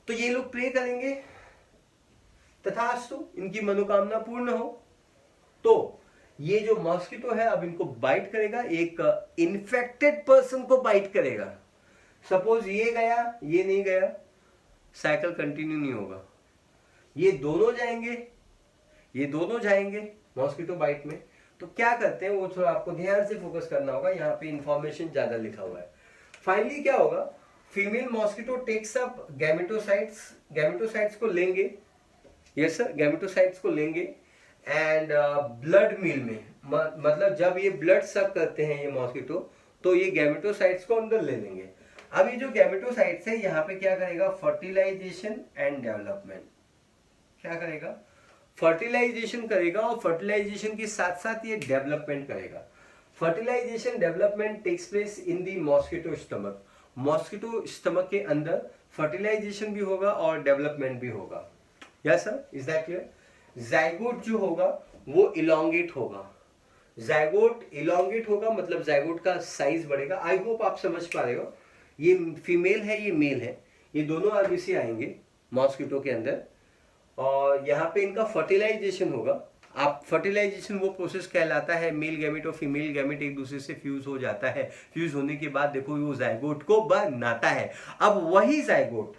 तो ये लोग प्रे करेंगे तथास्तु, इनकी मनोकामना पूर्ण हो। तो ये जो मॉस्किटो है अब इनको बाइट करेगा, एक इन्फेक्टेड पर्सन को बाइट करेगा। सपोज ये गया, ये नहीं गया, साइकिल कंटिन्यू नहीं होगा। ये दोनों जाएंगे, ये दोनों जाएंगे मॉस्किटो बाइट में। तो क्या करते हैं वो थोड़ा आपको ध्यान से फोकस करना होगा, यहाँ पे इंफॉर्मेशन ज्यादा लिखा हुआ है। फाइनली क्या होगा, female mosquito takes up gametocytes, gametocytes को लेंगे, यस सर, गैमेटोसाइट्स को लेंगे एंड ब्लड मील में, मतलब जब ये ब्लड सक करते हैं ये मॉस्किटो, तो ये गैमेटोसाइट्स को अंदर ले लेंगे। अब ये जो गैमेटोसाइट्स है यहाँ पे क्या करेगा, फर्टिलाइजेशन एंड डेवलपमेंट। क्या करेगा, फर्टिलाइजेशन करेगा, और फर्टिलाइजेशन के साथ साथ ये डेवलपमेंट करेगा। Fertilization development takes place in the mosquito stomach. Mosquito stomach के अंदर फर्टिलाइजेशन भी होगा और डेवलपमेंट भी होगा। Yes sir, is that clear? Zygote जो होगा वो इलोंगेट होगा। जाइगोट इलोंगेट होगा मतलब जाइगोट का साइज बढ़ेगा। आई होप आप समझ पा रहे हो। ये फीमेल है, ये मेल है, ये दोनों आरबीसी आएंगे मॉस्किटो के अंदर, और यहाँ पे इनका फर्टिलाइजेशन होगा। आप फर्टिलाइजेशन वो प्रोसेस कहलाता है, मेल गैमेट और फीमेल गैमेट एक दूसरे से फ्यूज हो जाता है। फ्यूज होने के बाद देखो वो जाइगोट को बनाता है। अब वही जाइगोट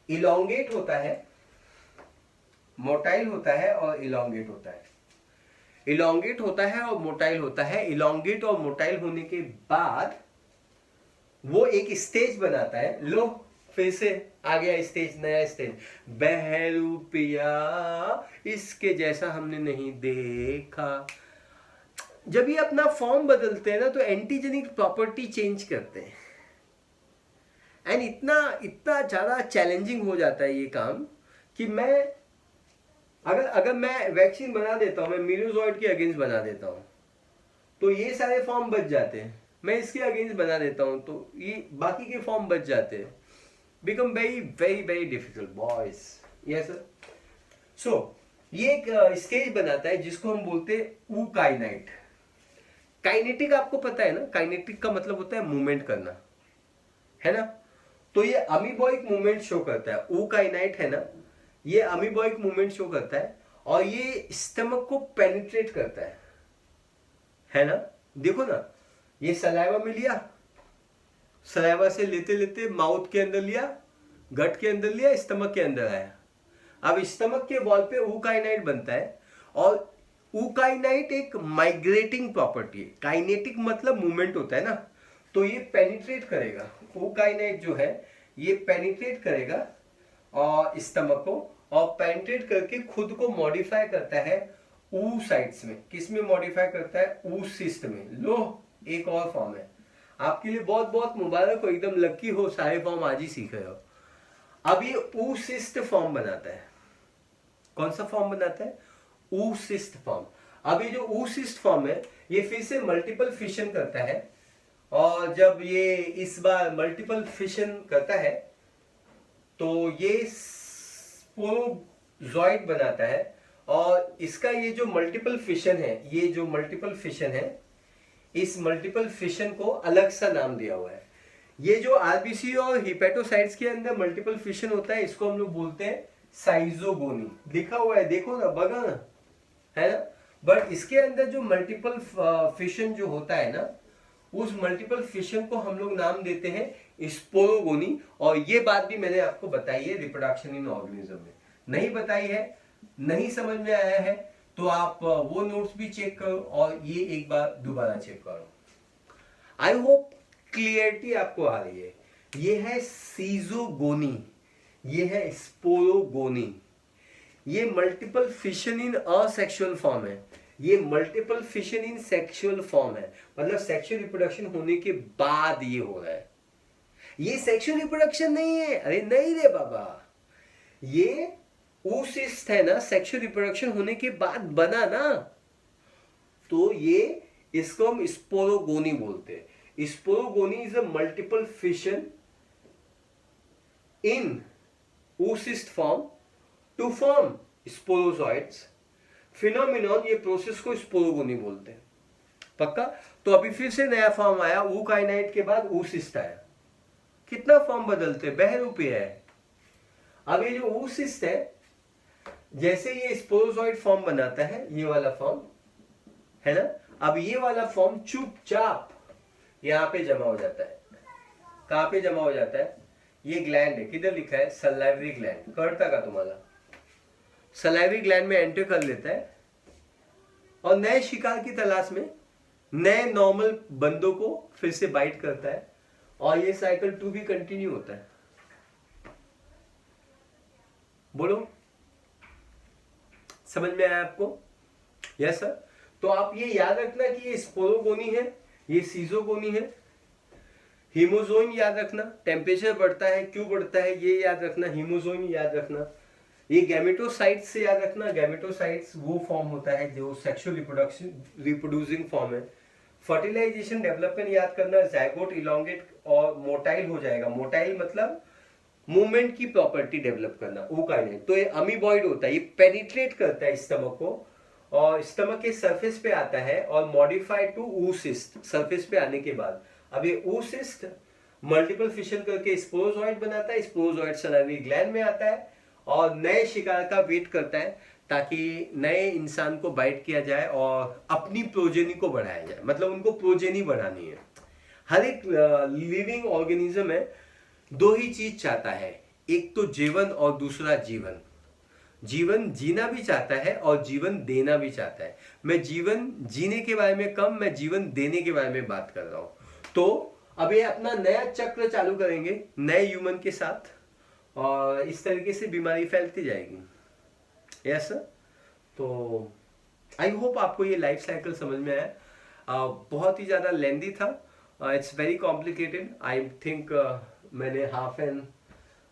इलोंगेट होता है, मोटाइल होता है और इलोंगेट होता है। इलोंगेट होता है और मोटाइल होता है। इलोंगेट और मोटाइल होने के बाद वो एक स्टेज बनाता है। लो फिर से आ गया स्टेज, नया स्टेज। बहरूपिया इसके जैसा हमने नहीं देखा। जब ये अपना फॉर्म बदलते हैं ना तो एंटीजेनिक प्रॉपर्टी चेंज करते हैं, एंड इतना ज्यादा चैलेंजिंग हो जाता है ये काम कि मैं अगर मैं वैक्सीन बना देता हूं, मैं मीरोजॉइड के अगेंस्ट बना देता हूं, तो ये सारे फॉर्म बच जाते हैं। मैं इसके अगेंस्ट बना देता हूं तो ये बाकी के फॉर्म बच जाते हैं। Become very very very difficult boys. Yes sir. So ये एक स्टेज बनाता है जिसको हम बोलते हैं ऊकाइनाइट। काइनेटिक आपको पता है ना, काइनेटिक का मतलब होता है मूवमेंट करना, है ना। तो ये अमीबॉइक मूवमेंट शो करता है। ऊकाइनाइट है ना, ये अमीबॉइक मूवमेंट शो करता है और ये स्टमक को पेनिट्रेट करता है ना। देखो ना, ये सलाइवा में लिया, सलाइवा से लेते लेते माउथ के अंदर लिया, गट के अंदर लिया, स्टमक के अंदर आया। अब स्टमक के वॉल पे ऊकाइनाइट बनता है, और ऊकाइनाइट एक माइग्रेटिंग प्रॉपर्टी है। काइनेटिक मतलब मूवमेंट होता है ना, तो ये पेनिट्रेट करेगा। ऊकाइनाइट जो है ये पेनिट्रेट करेगा और स्टमक को, और पेनिट्रेट करके खुद को मॉडिफाई करता है oocytes में। किस में मॉडिफाई करता है? oocyst में। लो एक और फॉर्म है आपके लिए, बहुत बहुत मुबारक हो, एकदम लकी हो, सारे फॉर्म आज ही सीख रहे हो। अब ये oocyst फॉर्म बनाता है। कौन सा फॉर्म बनाता है? oocyst form. अब ये जो oocyst फॉर्म है ये फिर से मल्टीपल फिशन करता है, और जब ये इस बार मल्टीपल फिशन करता है तो ये स्पोरोजॉइड बनाता है, और इसका ये जो मल्टीपल फिशन है, ये जो मल्टीपल फिशन है, इस मल्टीपल फिशन को अलग सा नाम दिया हुआ है। ये जो आरबीसी और हिपेटोसाइट्स के अंदर मल्टीपल फिशन होता है, इसको हम लोग बोलते हैं साइजोगोनी। लिखा हुआ है, देखो ना, बगा ना, है ना। बट इसके अंदर जो मल्टीपल फिशन जो होता है ना, उस मल्टीपल फिशन को हम लोग नाम देते हैं स्पोरोगोनी। और ये बात भी मैंने आपको बताई है रिप्रोडक्शन इन ऑर्गेनिज्म में। नहीं बताई है, नहीं समझ में आया है, तो आप वो नोट्स भी चेक करो और ये एक बार दोबारा चेक करो। आई होप क्लियरिटी आपको आ रही है। ये है सीजोगोनी, ये है स्पोरोगोनी। ये मल्टीपल फिशन इन असेक्सुअल फॉर्म है, ये multiple fission in sexual form है, मतलब सेक्सुअल रिप्रोडक्शन होने के बाद ये हो रहा है। ये सेक्सुअल रिप्रोडक्शन नहीं है, अरे नहीं रे बाबा, ये oocyst है ना, सेक्सुअल रिप्रोडक्शन होने के बाद बना ना, तो ये इसको हम स्पोरोगोनी बोलते हैं। Sporogony is a multiple fission in oocyst form to form sporozoites phenomenon. ये प्रोसेस को स्पोरोगोनी बोलते हैं। पक्का? तो अभी फिर से नया फॉर्म आया, ऊकाइनाइट के बाद oocyst आया। कितना फॉर्म बदलते? बहरूपिया है, अब ये जो oocyst है, जैसे ये स्पोरोजॉइड फॉर्म बनाता है, ये वाला फॉर्म है ना, अब ये वाला फॉर्म चुपचाप यहाँ पे जमा हो जाता है। कहाँ पे जमा हो जाता है? ये ग्लैंड है, किधर लिखा है? सलाइवरी ग्लैंड, कड़ता का तुम्हारा सलाइवरी ग्लैंड में एंटर कर लेता है और नए शिकार की तलाश में नए नॉर्मल बंदों को फिर से बाइट करता है और ये साइकिल 2 भी कंटिन्यू होता है। बोलो, समझ में आया आपको? Yes sir. तो आप ये याद रखना कि ये स्पोरोगोनी है, ये सीजोगोनी है। हीमोजोइन याद रखना, टेम्परेचर बढ़ता है, क्यों बढ़ता है ये याद रखना। हीमोजोइन याद रखना। ये गैमेटोसाइट्स से याद रखना, गैमेटोसाइट्स वो फॉर्म होता है जो सेक्सुअल रिप्रोड्यूसिंग फॉर्म है। फर्टिलाइजेशन डेवलपमेंट याद करना, जाइगोट इलोंगेट और मोटाइल हो जाएगा। मोटाइल मतलब मूवमेंट की प्रॉपर्टी डेवलप करना, ookinete। तो ये अमीबॉइड होता है, ये पेनिट्रेट करता है स्टमक को और स्टमक के सरफेस पे आता है और मॉडिफाइड टू oocyst। सरफेस पे आने के बाद अब ये oocyst मल्टीपल फिशन करके स्पोरोजॉइड बनाता है। स्पोरोजॉइड सलाइवरी ग्लैंड में आता है और नए शिकार का वेट करता है ताकि नए इंसान को बाइट किया जाए और अपनी प्रोजेनी को बढ़ाया जाए। मतलब उनको प्रोजेनी बढ़ानी है। हर एक लिविंग ऑर्गेनिज्म है, दो ही चीज चाहता है, एक तो जीवन और दूसरा जीवन। जीवन जीना भी चाहता है और जीवन देना भी चाहता है। मैं जीवन जीने के बारे में कम, मैं जीवन देने के बारे में बात कर रहा हूं। तो अब ये अपना नया चक्र चालू करेंगे नए ह्यूमन के साथ और इस तरीके से बीमारी फैलती जाएगी। Yes sir. तो आई होप आपको ये लाइफ साइकिल समझ में आया। बहुत ही ज़्यादा लेंदी था, it's very complicated. I think मैंने हाफ एन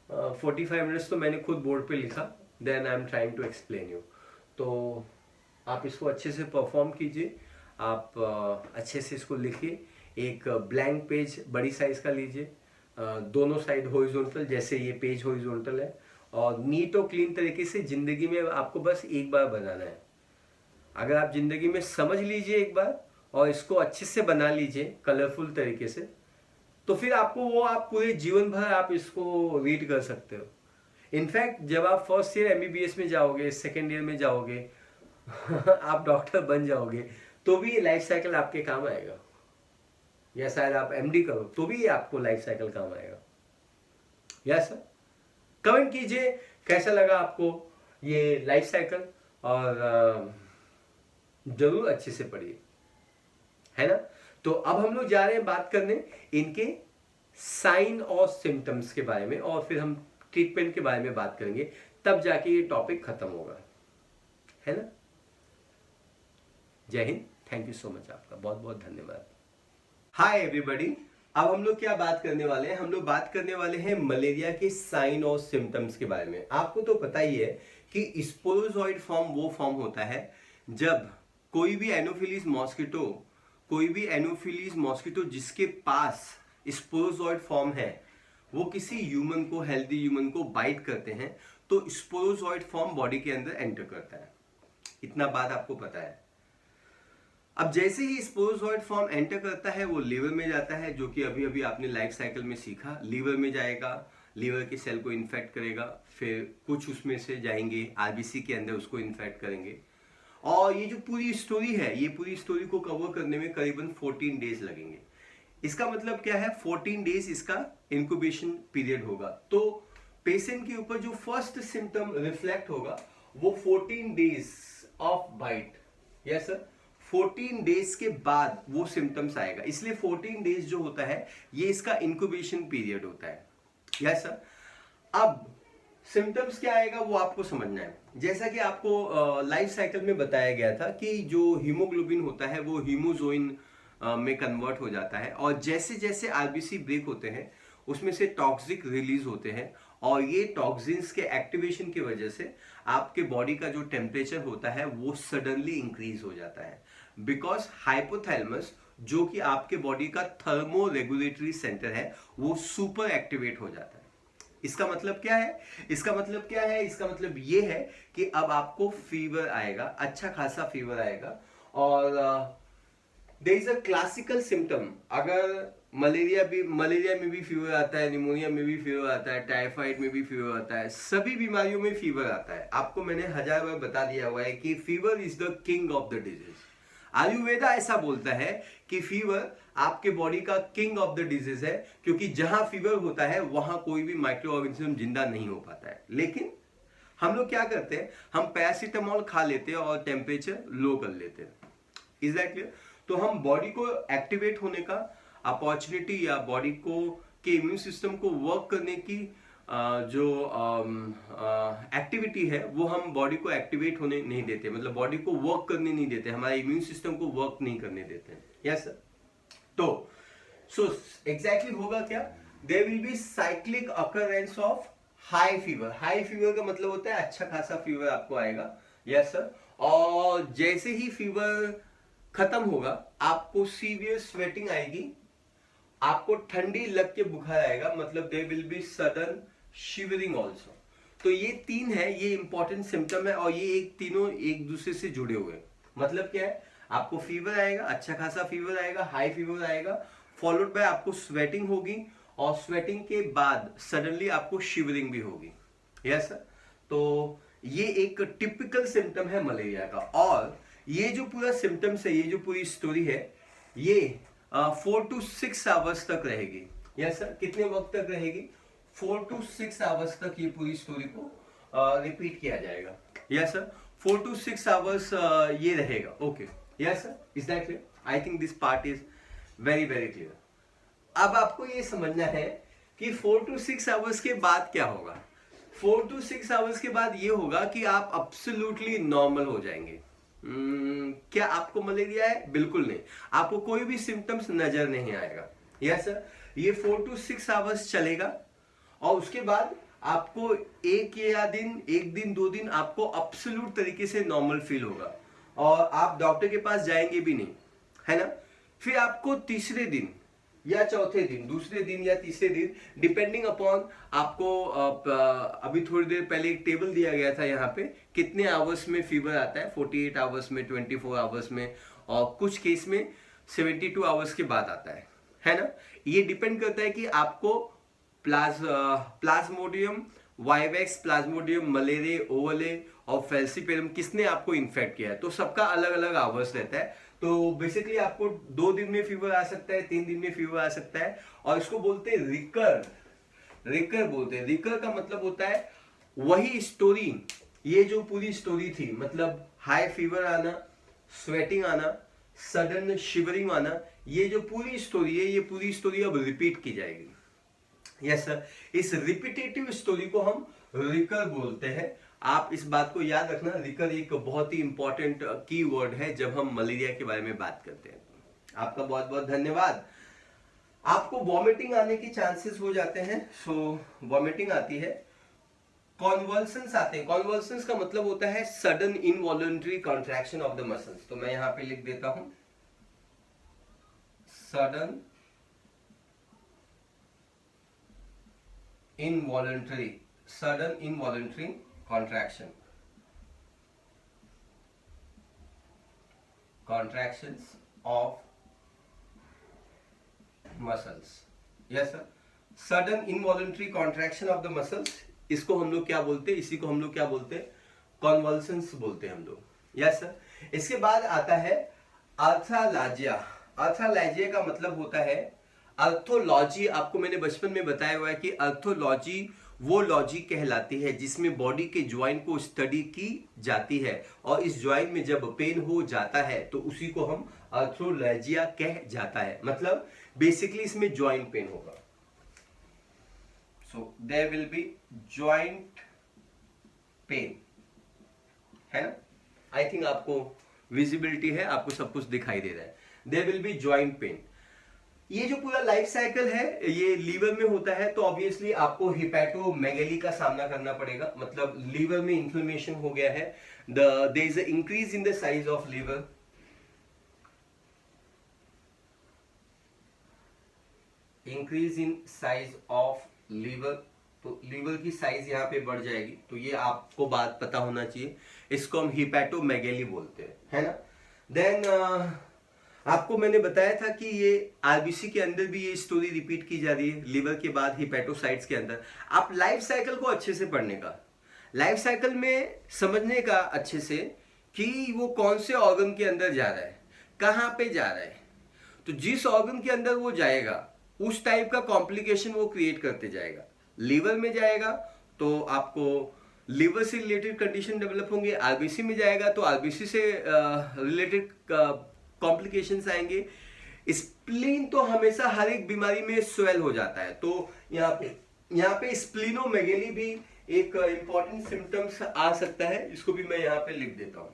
45 मिनट्स तो मैंने खुद बोर्ड पे लिखा, then I am trying to explain you. तो आप इसको अच्छे से परफॉर्म कीजिए, आप अच्छे से इसको लिखिए। एक ब्लैंक पेज बड़ी साइज का लीजिए, दोनों साइड हॉरिजॉन्टल, जैसे ये पेज हॉरिजॉन्टल है, और नीट और क्लीन तरीके से जिंदगी में आपको बस एक बार बनाना है। अगर आप जिंदगी में समझ लीजिए एक बार और इसको अच्छे से बना लीजिए कलरफुल तरीके से, तो फिर आपको वो आप पूरे जीवन भर आप इसको रीड कर सकते हो। इनफैक्ट जब आप फर्स्ट ईयर MBBS में जाओगे, सेकेंड ईयर में जाओगे आप डॉक्टर बन जाओगे तो भी ये लाइफ साइकिल आपके काम आएगा, या शायद आप MD करो तो भी ये आपको लाइफ साइकिल काम आएगा। Yes sir. कमेंट कीजिए कैसा लगा आपको ये लाइफ साइकिल, और जरूर अच्छे से पढ़िए, है ना। तो अब हम लोग जा रहे हैं बात करने इनके साइन और सिम्टम्स के बारे में, और फिर हम ट्रीटमेंट के बारे में बात करेंगे, तब जाके ये टॉपिक खत्म होगा, है ना। जय Hind, thank you so much, आपका बहुत बहुत धन्यवाद। हाय एवरीबॉडी, अब हम लोग क्या बात करने वाले हैं? हम लोग बात करने वाले हैं मलेरिया के साइन और सिम्टम्स के बारे में। आपको तो पता ही है कि स्पोरोजॉइड फॉर्म वो फॉर्म होता है जब कोई भी एनोफिलीज मॉस्किटो जिसके पास स्पोरोजॉइड फॉर्म है वो किसी ह्यूमन को, हेल्दी ह्यूमन को बाइट करते हैं तो स्पोरोजॉइड फॉर्म बॉडी के अंदर एंटर करता है। इतना बात आपको पता है। अब जैसे ही स्पोरोजॉइड फॉर्म एंटर करता है वो लीवर में जाता है, जो कि अभी अभी आपने लाइफ साइकिल में सीखा। लीवर में जाएगा, लीवर के सेल को इन्फेक्ट करेगा, फिर कुछ उसमें से जाएंगे RBC के अंदर उसको इन्फेक्ट करेंगे, और ये जो पूरी स्टोरी है, ये पूरी स्टोरी को कवर करने में करीबन 14 डेज लगेंगे। इसका मतलब क्या है? 14 डेज इसका इंक्यूबेशन पीरियड होगा। तो पेशेंट के ऊपर जो फर्स्ट सिम्टम रिफ्लेक्ट होगा वो 14 days of bite. Yes sir, 14 days के बाद वो सिम्टम्स आएगा, इसलिए 14 डेज जो होता है ये इसका इंक्यूबेशन पीरियड होता है। Yes sir. अब सिम्टम्स क्या आएगा वो आपको समझना है। जैसा कि आपको लाइफ साइकिल में बताया गया था कि जो हीमोग्लोबिन होता है वो हीमोजोइन में कन्वर्ट हो जाता है, और जैसे जैसे RBC ब्रेक होते हैं उसमें से टॉक्सिक रिलीज होते हैं, और ये टॉक्सिन्स के एक्टिवेशन की वजह से आपके बॉडी का जो टेम्परेचर होता है वो सडनली इंक्रीज हो जाता है, बिकॉज हाइपोथैलेमस जो कि आपके बॉडी का थर्मो रेगुलेटरी सेंटर है वो सुपर एक्टिवेट हो जाता है। इसका मतलब क्या है? इसका मतलब ये है कि अब आपको फीवर आएगा, अच्छा खासा फीवर आएगा। और there is a classical symptom, अगर मलेरिया में भी फीवर आता है, निमोनिया में भी फीवर आता है, टाइफाइड में भी फीवर आता है, सभी बीमारियों में फीवर आता है। आपको मैंने 1000 बार बता दिया हुआ है कि fever is the king of the disease. Ayurveda ऐसा बोलता है कि फीवर आपके बॉडी का किंग ऑफ द डिजीज है, क्योंकि जहां फीवर होता है वहां कोई भी माइक्रो ऑर्गेनिज्म जिंदा नहीं हो पाता है। लेकिन हम लोग क्या करते हैं, हम पैरासीटामोल खा लेते हैं और टेम्परेचर लो कर लेते हैं। Is that clear? तो हम बॉडी को एक्टिवेट होने का अपॉर्चुनिटी या बॉडी को के इम्यून सिस्टम को वर्क करने की जो एक्टिविटी है वो हम बॉडी को एक्टिवेट होने नहीं देते, मतलब बॉडी को वर्क करने नहीं देते, हमारे इम्यून सिस्टम को वर्क नहीं करने देते। Yes sir. तो सो एग्जैक्टली होगा क्या, there will be cyclic occurrence of high fever. High fever का मतलब होता है अच्छा खासा फीवर आपको आएगा। Yes sir. और जैसे ही फीवर खत्म होगा आपको सीवियर स्वेटिंग आएगी, आपको ठंडी लग के बुखार आएगा, मतलब there will be sudden shivering also. तो ये 3 है, ये इंपॉर्टेंट सिम्टम है और ये तीनों एक दूसरे से जुड़े हुए हैं। मतलब क्या है, आपको फीवर आएगा, अच्छा खासा फीवर आएगा, हाई फीवर आएगा, फॉलोड बाय आपको स्वेटिंग होगी और स्वेटिंग के बाद सडनली आपको शिवरिंग भी होगी। Yes sir. तो ये एक टिपिकल सिम्टम है मलेरिया का। और ये जो पूरा सिम्टम्स है, ये जो पूरी स्टोरी है, ये 4 to 6 आवर्स तक रहेगी। Yes sir. कितने वक्त तक रहेगी? 4 to 6 आवर्स तक ये पूरी स्टोरी को रिपीट किया जाएगा। Yes sir. 4 to 6 आवर्स ये रहेगा। Okay. Yes sir. Is that clear? I think this part is very very clear. अब आपको ये समझना है कि 4 to 6 आवर्स के बाद क्या होगा। 4 to 6 आवर्स के बाद ये होगा कि आप एब्सोल्युटली नॉर्मल हो जाएंगे। क्या आपको मलेरिया है? बिल्कुल नहीं, आपको कोई भी सिम्टम्स नजर नहीं आएगा। Yes sir. ये 4 to 6 आवर्स चलेगा और उसके बाद आपको एक दिन 2 दिन आपको एब्सोल्यूट तरीके से नॉर्मल फील होगा और आप डॉक्टर के पास जाएंगे भी नहीं, है ना। फिर आपको तीसरे दिन या चौथे दिन, दूसरे दिन या तीसरे दिन, डिपेंडिंग अपॉन आपको अभी थोड़ी देर पहले एक टेबल दिया गया था यहाँ पे, कितने आवर्स में फीवर आता है, 48 आवर्स में, 24 आवर्स में और कुछ केस में 72 आवर्स के बाद आता है ना। ये डिपेंड करता है कि आपको प्लाज्मोडियम वाइवेक्स, प्लाज्मोडियम मलेरिया, ओवले और फैल्सीपेरम किसने आपको इन्फेक्ट किया है, तो सबका अलग अलग आवर्स रहता है। तो बेसिकली आपको 2 दिन में फीवर आ सकता है, 3 दिन में फीवर आ सकता है और इसको बोलते हैं रिकर बोलते हैं। रिकर का मतलब होता है वही स्टोरी, ये जो पूरी स्टोरी थी, मतलब हाई फीवर आना, स्वेटिंग आना, सडन शिवरिंग आना, ये जो पूरी स्टोरी है, ये पूरी स्टोरी अब रिपीट की जाएगी। Yes sir. इस रिपीटेटिव स्टोरी को हम रिकर बोलते हैं। आप इस बात को याद रखना, रिकर एक बहुत ही इंपॉर्टेंट की वर्ड है जब हम मलेरिया के बारे में बात करते हैं। आपका बहुत बहुत धन्यवाद। आपको वॉमिटिंग आने के चांसेस हो जाते हैं, सो वॉमिटिंग आती है, कॉन्वल्सन्स आते हैं। कॉन्वल्सन्स का मतलब होता है sudden involuntary contraction of the muscles. तो मैं यहां पे लिख देता हूं sudden involuntary contractions of muscles। Yes sir. Sudden involuntary contraction of the muscles, इसको हम लोग क्या बोलते हैं, इसी को हम लोग क्या बोलते हैं, कॉन्वल्सन्स बोलते हैं हम लोग। Yes sir. इसके बाद आता है आर्थ्रालाजिया। आर्थ्रालाजिया का मतलब होता है अर्थोलॉजी। आपको मैंने बचपन में बताया हुआ है कि अर्थोलॉजी वो लॉजी कहलाती है जिसमें बॉडी के ज्वाइंट को स्टडी की जाती है और इस ज्वाइंट में जब पेन हो जाता है तो उसी को हम आर्थ्रोलॉजिया कह जाता है। मतलब बेसिकली इसमें ज्वाइंट पेन होगा। So there will be joint pain, है ना। आई थिंक आपको विजिबिलिटी है, आपको सब कुछ दिखाई दे रहा है। There will be joint pain. ये जो पूरा लाइफ साइकिल है ये लीवर में होता है, तो ऑब्वियसली आपको हिपैटोमेगैली का सामना करना पड़ेगा, मतलब लीवर में इन्फ्लेमेशन हो गया है, there is a increase in the size of liver, increase in size of liver, तो लीवर की साइज यहाँ पे बढ़ जाएगी। तो ये आपको बात पता होना चाहिए, इसको हम हिपैटोमेगैली बोलते हैं, है ना। देन आपको मैंने बताया था कि ये आरबीसी के अंदर भी ये स्टोरी रिपीट की जा रही है, लिवर के बाद हिपेटोसाइट्स के अंदर। आप लाइफ साइकिल को अच्छे से पढ़ने का, लाइफ साइकिल में समझने का अच्छे से कि वो कौन से ऑर्गन के अंदर जा रहा है, कहाँ पे जा रहा है। तो जिस ऑर्गन के अंदर वो जाएगा उस टाइप का कॉम्प्लिकेशन वो क्रिएट करते जाएगा। लीवर में जाएगा तो आपको लिवर से रिलेटेड कंडीशन डेवलप होंगे, आरबीसी में जाएगा तो आरबीसी से रिलेटेड कॉम्प्लिकेशंस आएंगे। स्प्लीन तो हमेशा हर एक बीमारी में स्वेल हो जाता है, तो यहाँ पे स्प्लीनोमेगेली भी एक इंपॉर्टेंट सिम्टम्स आ सकता है, इसको भी मैं यहाँ पे लिख देता हूं।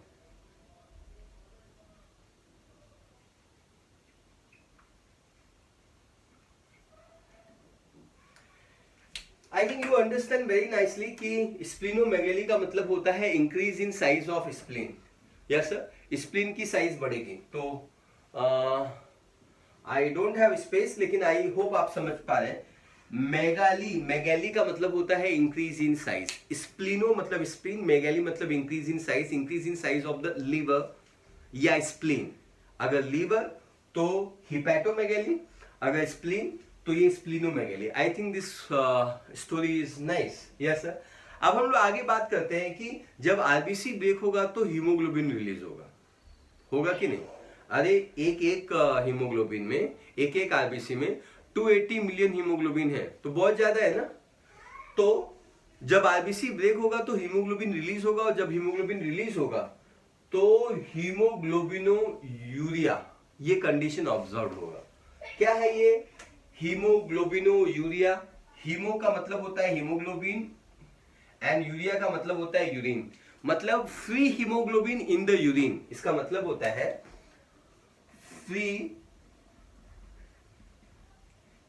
I think you understand very nicely कि स्प्लीनोमेगेली का मतलब होता है increase in size of spleen. Yes sir, spleen की साइज बढ़ेगी। तो आई डोंट हैव स्पेस, लेकिन आई होप आप समझ पा रहे हैं। मेगैली का मतलब होता है इंक्रीज इन साइज, स्प्लीनो मतलब स्प्लीन, मेगैली मतलब increase in size, increase in size of the liver या स्प्लीन। अगर लीवर तो हिपैटोमेगैली, अगर स्प्लीन तो ये splenomegaly. I think this story is nice. Yes sir, अब हम लोग आगे बात करते हैं कि जब आरबीसी ब्रेक होगा तो हीमोग्लोबिन रिलीज होगा कि नहीं। अरे एक एक हीमोग्लोबिन में, एक एक आरबीसी में 280 मिलियन हीमोग्लोबिन है, तो बहुत ज्यादा है ना। तो जब आरबीसी ब्रेक होगा तो हीमोग्लोबिन रिलीज होगा, और जब हीमोग्लोबिन रिलीज होगा तो हीमोग्लोबिनो यूरिया ये कंडीशन ऑब्जर्व होगा। क्या है ये हीमोग्लोबिनो यूरिया? हीमो का मतलब होता है हीमोग्लोबिन एंड यूरिया का मतलब होता है यूरिन। मतलब free haemoglobin in the urine, इसका मतलब होता है free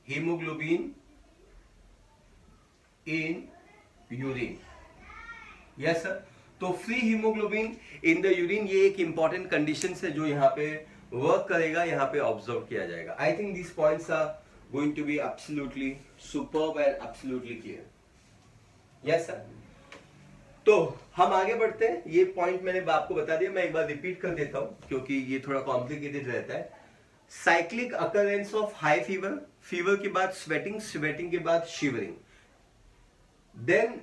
haemoglobin in urine. Yes sir, तो free haemoglobin in the urine ये एक इंपॉर्टेंट कंडीशन है जो यहाँ पे वर्क करेगा, यहाँ पे ऑब्जर्व किया जाएगा। I think this points are going to be absolutely superb and absolutely clear. Yes sir, तो हम आगे बढ़ते हैं। ये पॉइंट मैंने आपको बता दिया, मैं एक बार रिपीट कर देता हूं क्योंकि ये थोड़ा कॉम्प्लिकेटेड रहता है। Cyclic occurrence of high fever, fever के बाद स्वेटिंग, स्वेटिंग के बाद शिवरिंग, देन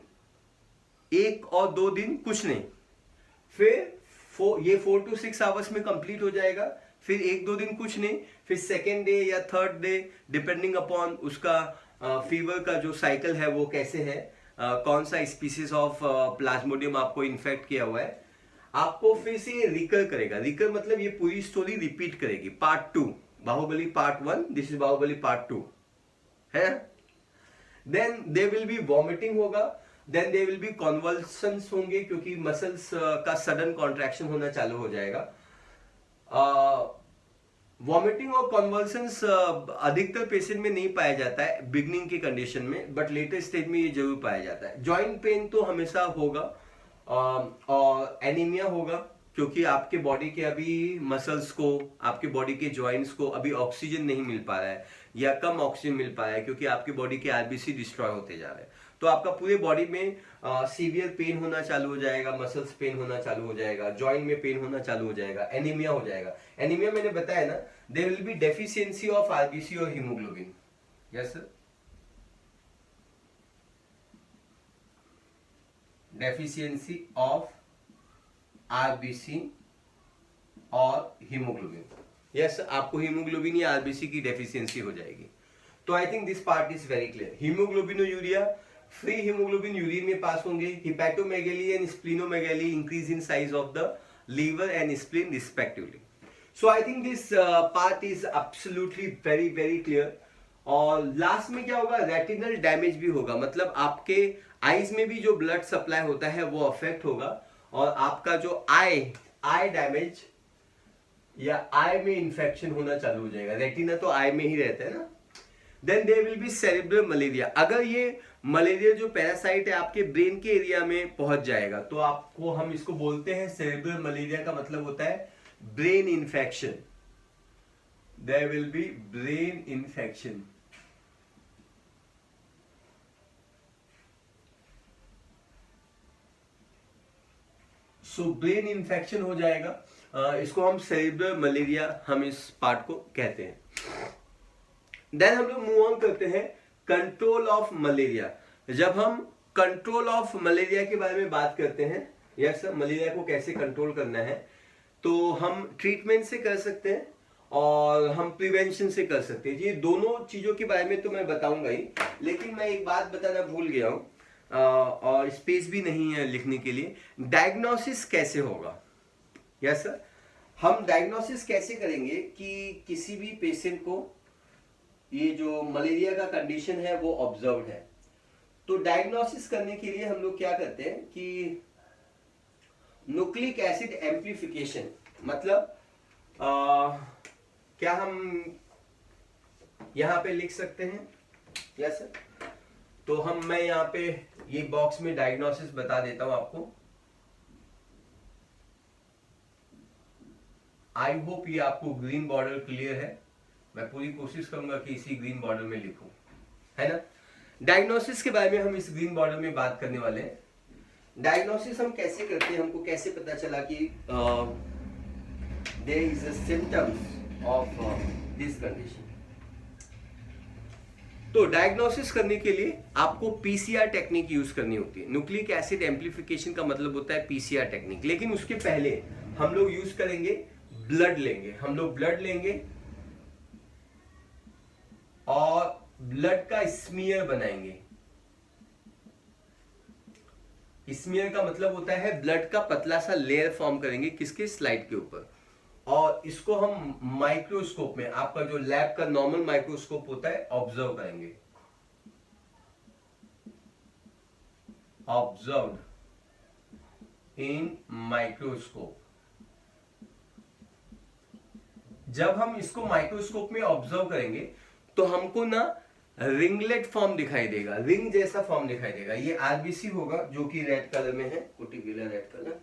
1 और 2 दिन कुछ नहीं, फिर ये 4 to 6 आवर्स में कंप्लीट हो जाएगा, फिर 1-2 दिन कुछ नहीं, फिर सेकेंड डे या थर्ड डे डिपेंडिंग अपॉन उसका फीवर का जो साइकिल है वो कैसे है, कौन सा स्पीसीज ऑफ प्लाज्मोडियम आपको इन्फेक्ट किया हुआ है, आपको फिर से ये रिकर करेगा। रिकर मतलब ये पूरी स्टोरी रिपीट करेगी। Part 2, Baahubali part 1, this is Baahubali part 2 है। Then they will be vomiting होगा, then they will be convulsions होंगे क्योंकि मसल्स का सडन कॉन्ट्रैक्शन होना चालू हो जाएगा। वॉमिटिंग और कॉन्वल्सन्स अधिकतर पेशेंट में नहीं पाया जाता है बिगनिंग की कंडीशन में, बट लेटर स्टेज में ये जरूर पाया जाता है। जॉइंट पेन तो हमेशा होगा, और एनीमिया होगा क्योंकि आपके बॉडी के अभी मसल्स को, आपके बॉडी के जॉइंट्स को अभी ऑक्सीजन नहीं मिल पा रहा है या कम ऑक्सीजन मिल पा रहा है क्योंकि आपके बॉडी के आरबीसी डिस्ट्रॉय होते जा रहे हैं। तो आपका पूरे बॉडी में सीवियर पेन होना चालू हो जाएगा, मसल्स पेन होना चालू हो जाएगा, जॉइंट में पेन होना चालू हो जाएगा, एनीमिया हो जाएगा। एनीमिया मैंने बताया ना, there will be deficiency of RBC और haemoglobin. Yes sir, deficiency of RBC और हीमोग्लोबिन। यस, आपको हीमोग्लोबिन या आरबीसी की डेफिशिएंसी हो जाएगी। तो I think this part is very clear. Haemoglobinuria, free haemoglobin urine में पास होंगे। Hepatomegaly and splenomegaly increase in size of the liver and spleen respectively. So I think this part is absolutely very very clear. और last में क्या होगा, retinal damage भी होगा, मतलब आपके आईज में भी जो ब्लड सप्लाई होता है वो अफेक्ट होगा, और आपका जो आई डैमेज या आई में इंफेक्शन होना चालू हो जाएगा। रेटिना तो आई में ही रहता है ना। Then there will be cerebral malaria. अगर ये मलेरिया जो पैरासाइट है आपके ब्रेन के एरिया में पहुंच जाएगा तो आपको, हम इसको बोलते हैं सेरेब्रल मलेरिया का मतलब होता है brain infection. There will be brain infection. So brain infection हो जाएगा। इसको हम सेरिब्रल मलेरिया हम इस पार्ट को कहते हैं। देन हम लोग मूव ऑन करते हैं कंट्रोल ऑफ मलेरिया। जब हम कंट्रोल ऑफ मलेरिया के बारे में बात करते हैं, यस सर, मलेरिया को कैसे कंट्रोल करना है, तो हम ट्रीटमेंट से कर सकते हैं और हम प्रिवेंशन से कर सकते हैं। ये दोनों चीजों के बारे में तो मैं बताऊंगा ही, लेकिन मैं एक बात बताना भूल गया हूं और स्पेस भी नहीं है लिखने के लिए। डायग्नोसिस कैसे होगा? यस सर, हम डायग्नोसिस कैसे करेंगे कि किसी भी पेशेंट को ये जो मलेरिया का कंडीशन है वो ऑब्जर्व है। तो डायग्नोसिस करने के लिए हम लोग क्या करते हैं कि न्यूक्लिक एसिड एम्प्लीफिकेशन, मतलब क्या हम यहां पे लिख सकते हैं? यस सर, तो मैं यहां पे ये बॉक्स में डायग्नोसिस बता देता हूं आपको। आई होप ये आपको ग्रीन बॉर्डर क्लियर है। मैं पूरी कोशिश करूंगा कि इसी ग्रीन बॉर्डर में लिखूं, है ना। डायग्नोसिस के बारे में हम इस ग्रीन बॉर्डर में बात करने वाले हैं। डायग्नोसिस हम कैसे करते हैं, हमको कैसे पता चला कि there is a symptoms of this condition. तो डायग्नोसिस करने के लिए आपको पीसीआर टेक्निक यूज करनी होती है। न्यूक्लिक एसिड एम्प्लीफिकेशन का मतलब होता है पीसीआर टेक्निक। लेकिन उसके पहले हम लोग यूज करेंगे ब्लड लेंगे। हम लोग ब्लड लेंगे और ब्लड का स्मीयर बनाएंगे। स्मीयर का मतलब होता है ब्लड का पतला सा लेयर फॉर्म करेंगे किसके? स्लाइड के ऊपर। और इसको हम माइक्रोस्कोप में, आपका जो लैब का नॉर्मल माइक्रोस्कोप होता है, ऑब्जर्व करेंगे। Observe in microscope. जब हम इसको माइक्रोस्कोप में ऑब्जर्व करेंगे तो हमको ना रिंगलेट फॉर्म दिखाई देगा, रिंग जैसा फॉर्म दिखाई देगा। ये आरबीसी होगा जो कि रेड कलर में है, कोटिकुलर रेड कलर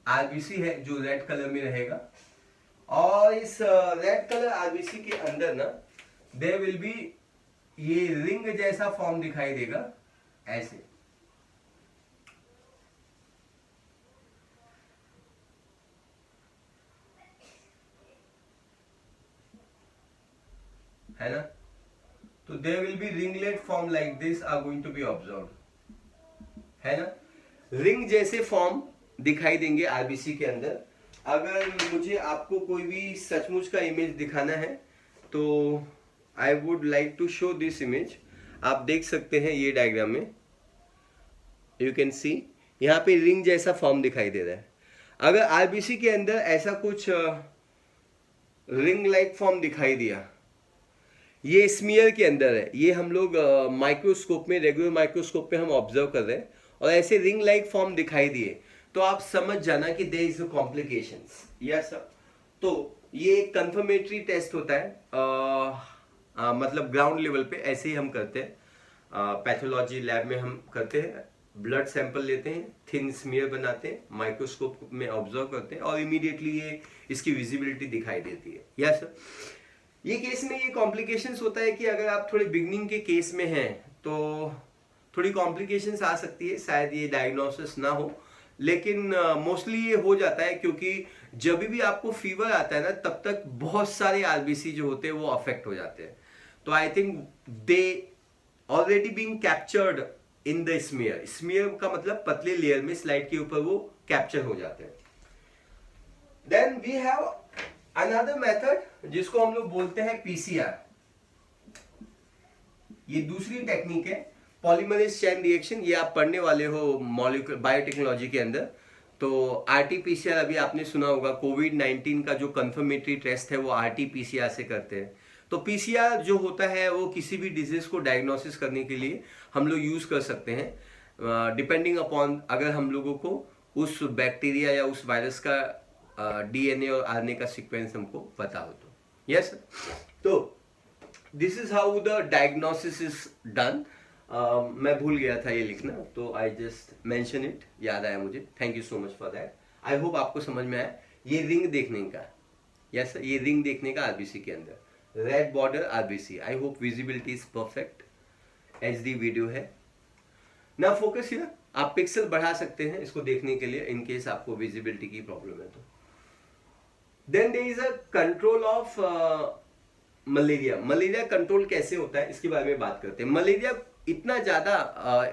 आरबीसी है जो रेड कलर में रहेगा। और इस रेड कलर आरबीसी के अंदर ना देयर विल बी ये रिंग जैसा फॉर्म दिखाई देगा, ऐसे। है ना। तो there will be ringlet form like this are going to be observe, है ना। रिंग जैसे फॉर्म दिखाई देंगे आरबीसी के अंदर। अगर मुझे आपको कोई भी सचमुच का इमेज दिखाना है तो I would like to show this image. आप देख सकते हैं ये डायग्राम में, यू कैन सी यहाँ पे रिंग जैसा फॉर्म दिखाई दे रहा है। अगर आरबीसी के अंदर ऐसा कुछ रिंग लाइक फॉर्म दिखाई दिया, ये स्मीयर के अंदर है, ये हम लोग माइक्रोस्कोप में, रेगुलर माइक्रोस्कोप में हम ऑब्जर्व कर रहे हैं, और ऐसे रिंग लाइक फॉर्म दिखाई दिए तो आप समझ जाना कि there is complications. Yes sir, तो ये एक कंफर्मेटरी टेस्ट होता है, मतलब ग्राउंड लेवल पे ऐसे ही हम करते हैं। पैथोलॉजी लैब में हम करते हैं, ब्लड सैंपल लेते हैं, थिन स्मीयर बनाते हैं, माइक्रोस्कोप में ऑब्जर्व करते हैं और इमीडिएटली ये इसकी विजिबिलिटी दिखाई देती है। यस सर, ये केस में ये कॉम्प्लिकेशंस होता है कि अगर आप थोड़े बिगनिंग के केस में हैं तो थोड़ी कॉम्प्लिकेशंस आ सकती है, शायद ये डायग्नोसिस ना हो, लेकिन मोस्टली ये हो जाता है क्योंकि जब भी आपको फीवर आता है ना तब तक बहुत सारे आरबीसी जो होते हैं वो अफेक्ट हो जाते हैं। तो I think they already being captured in the smear. Smear का मतलब पतले लेयर में स्लाइड के ऊपर वो कैप्चर हो जाते हैं। Then we have another method जिसको हम लोग बोलते हैं पीसीआर। ये दूसरी टेक्निक है, पॉलीमरेज चेन रिएक्शन। ये आप पढ़ने वाले हो मॉलिक्यूलर बायोटेक्नोलॉजी के अंदर। तो आरटीपीसीआर अभी आपने सुना होगा, कोविड-19 का जो कंफर्मेटरी टेस्ट है वो आरटीपीसीआर से करते हैं। तो पीसीआर जो होता है वो किसी भी डिजीज को डायग्नोसिस करने के लिए हम लोग यूज कर सकते हैं, डिपेंडिंग अपॉन अगर हम लोगों को उस बैक्टीरिया या उस वायरस का डीएनए और आरएनए का सीक्वेंस हमको पता हो तो। यस, तो this is how the diagnosis is done. मैं भूल गया था ये लिखना, तो आई जस्ट मेंशन इट, याद आया मुझे। Thank you so much for that. I hope आपको समझ में आया। ये रिंग देखने का, यस, ये रिंग देखने का आरबीसी के अंदर, red border RBC. I hope visibility is perfect, HD video है ना। फोकस हियर, आप पिक्सल बढ़ा सकते हैं इसको देखने के लिए इन केस आपको विजिबिलिटी की प्रॉब्लम है तो। Then there is a control of malaria. Malaria control कैसे होता है इसके बारे में बात करते हैं। मलेरिया इतना ज्यादा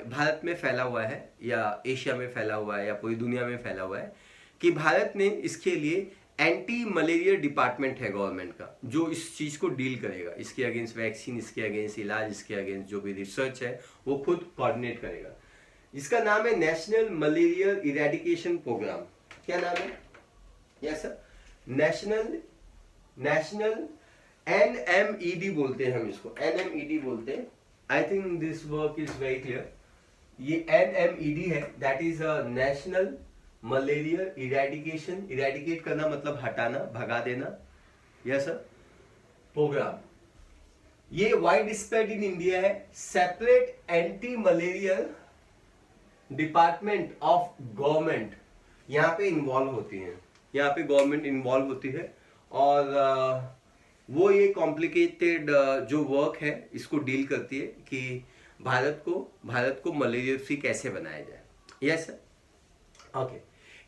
भारत में फैला हुआ है या एशिया में फैला हुआ है या पूरी दुनिया में फैला हुआ है कि भारत ने इसके लिए एंटी मलेरिया डिपार्टमेंट है गवर्नमेंट का, जो इस चीज को डील करेगा, इसके अगेंस्ट वैक्सीन, इसके अगेंस्ट इलाज, इसके अगेंस्ट जो भी रिसर्च है वो खुद कोऑर्डिनेट करेगा। इसका नाम है नेशनल मलेरिया इरेडिकेशन प्रोग्राम। क्या नाम है? यस सर, नेशनल NMED बोलते हैं हम इसको, NMED बोलते हैं। आई think this work is very clear. ये NMED है, that is a national malaria eradication, eradicate करना मतलब हटाना, भगा देना, यस सर, प्रोग्राम। ये वाइड स्प्रेड इन इंडिया है। Separate anti malaria department of government यहाँ पे इन्वॉल्व होती है, यहाँ पे गवर्नमेंट इन्वॉल्व होती है और वो ये कॉम्प्लिकेटेड जो वर्क है इसको डील करती है कि भारत को मलेरिया फ्री कैसे बनाया जाए। Yes sir, okay.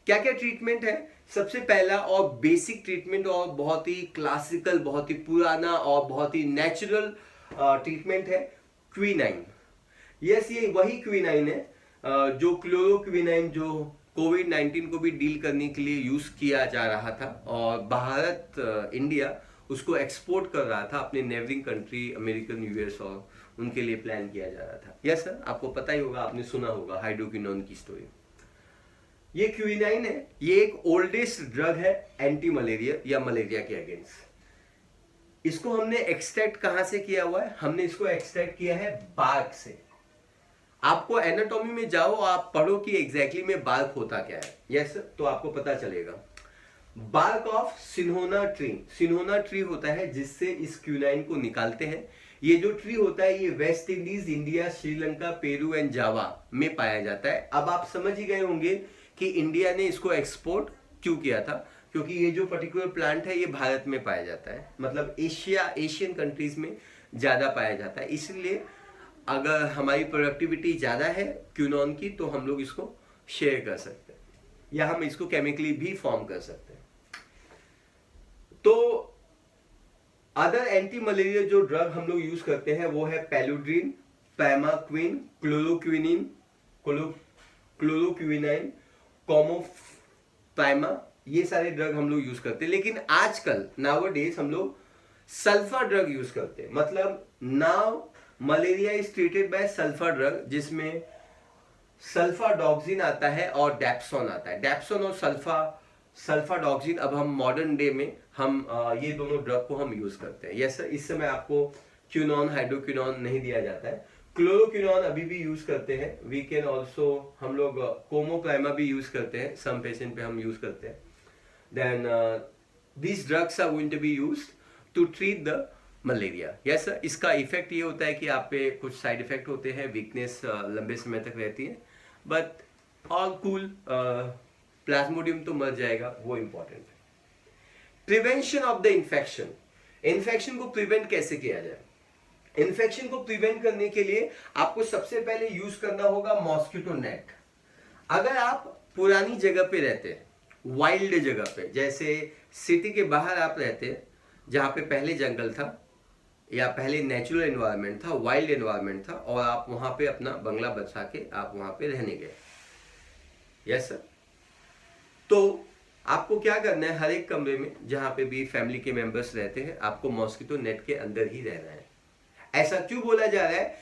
क्या क्या ट्रीटमेंट है? सबसे पहला और बेसिक ट्रीटमेंट और बहुत ही क्लासिकल, बहुत ही पुराना और बहुत ही नेचुरल ट्रीटमेंट है क्विनाइन। यस, ये वही क्विनाइन है जो क्लोरोक्विनाइन, जो कोविड-19 को भी डील करने के लिए यूज किया जा रहा था और भारत इंडिया उसको एक्सपोर्ट कर रहा था अपने नेबरिंग कंट्री अमेरिकन, यूएस और उनके लिए प्लान किया जा रहा था। यस सर, आपको पता ही होगा, आपने सुना होगा हाइड्रोक्विनोन की स्टोरी। ये क्विनाइन है, ये एक ओल्डेस्ट ड्रग है एंटी मलेरिया या मलेरिया के अगेंस्ट। इसको हमने एक्सट्रैक्ट कहां से किया हुआ है? हमने इसको एक्सट्रैक्ट किया है बार्क से। आपको एनाटॉमी में जाओ, आप पढ़ो कि एग्जैक्टली में बार्क होता क्या है। यस, तो आपको पता चलेगा। बार्क ऑफ सिन्होना ट्री, सिन्होना ट्री होता है जिससे इस क्विनाइन को निकालते हैं। ये जो ट्री होता है ये West Indies, India, Sri Lanka, Peru and Java में पाया जाता है। अब आप समझ ही गए होंगे कि इंडिया ने इसको एक्सपोर्ट क्यों किया था, क्योंकि ये जो पर्टिकुलर प्लांट है ये भारत में पाया जाता है, मतलब एशियन कंट्रीज में ज्यादा पाया जाता है। इसलिए अगर हमारी प्रोडक्टिविटी ज्यादा है क्विनोन की तो हम लोग इसको शेयर कर सकते हैं या हम इसको केमिकली भी फॉर्म कर सकते हैं। तो अदर एंटी मलेरिया जो ड्रग हम लोग यूज करते हैं वो है पेलुड्रीन, पैमाक्विन, क्लोरोक्विनिन, क्लोरोक्विनाइन, कोमोपैमा, ये सारे ड्रग हम लोग यूज करते हैं। लेकिन आजकल नाउअडेज हम लोग सल्फर ड्रग यूज करते हैं। मतलब now malaria is treated by sulphur drug, जिसमें सल्फाडॉक्सिन आता है और डेप्सोन आता है। डेप्सोन और सल्फाडॉक्सिन अब हम मॉडर्न डे में हम ये दोनों ड्रग को हम यूज करते हैं। यस सर, इस समय आपको क्विनोन, हाइड्रोक्विनोन नहीं दिया जाता है। क्लोरोक्विनोन अभी भी यूज करते हैं। वी कैन ऑल्सो, हम लोग कोमोप्लाइमा भी यूज करते हैं, सम पेशेंट पे हम यूज करते हैं। Then these drugs are going to be used to treat the malaria. Yes sir, इसका इफेक्ट ये होता है कि आप पे कुछ साइड इफेक्ट होते हैं, वीकनेस लंबे समय तक रहती है, बट ऑल कूल। प्लाज्मोडियम तो मर जाएगा, वो इंपॉर्टेंट है। Prevention of the infection, infection को प्रिवेंट कैसे किया जाए? इन्फेक्शन को प्रिवेंट करने के लिए आपको सबसे पहले यूज करना होगा मॉस्किटो नेट। अगर आप पुरानी जगह पे रहते हैं, वाइल्ड जगह पे, जैसे सिटी के बाहर आप रहते हैं जहां पे पहले जंगल था या पहले नेचुरल एनवायरनमेंट था, वाइल्ड एनवायरनमेंट था, और आप वहां पे अपना बंगला बसा के आप वहां पे रहने गए, यस सर, तो आपको क्या करना है, हर एक कमरे में जहां पे भी फैमिली के मेंबर्स रहते हैं आपको मॉस्किटो नेट के अंदर ही रहना है। ऐसा क्यों बोला जा रहा है?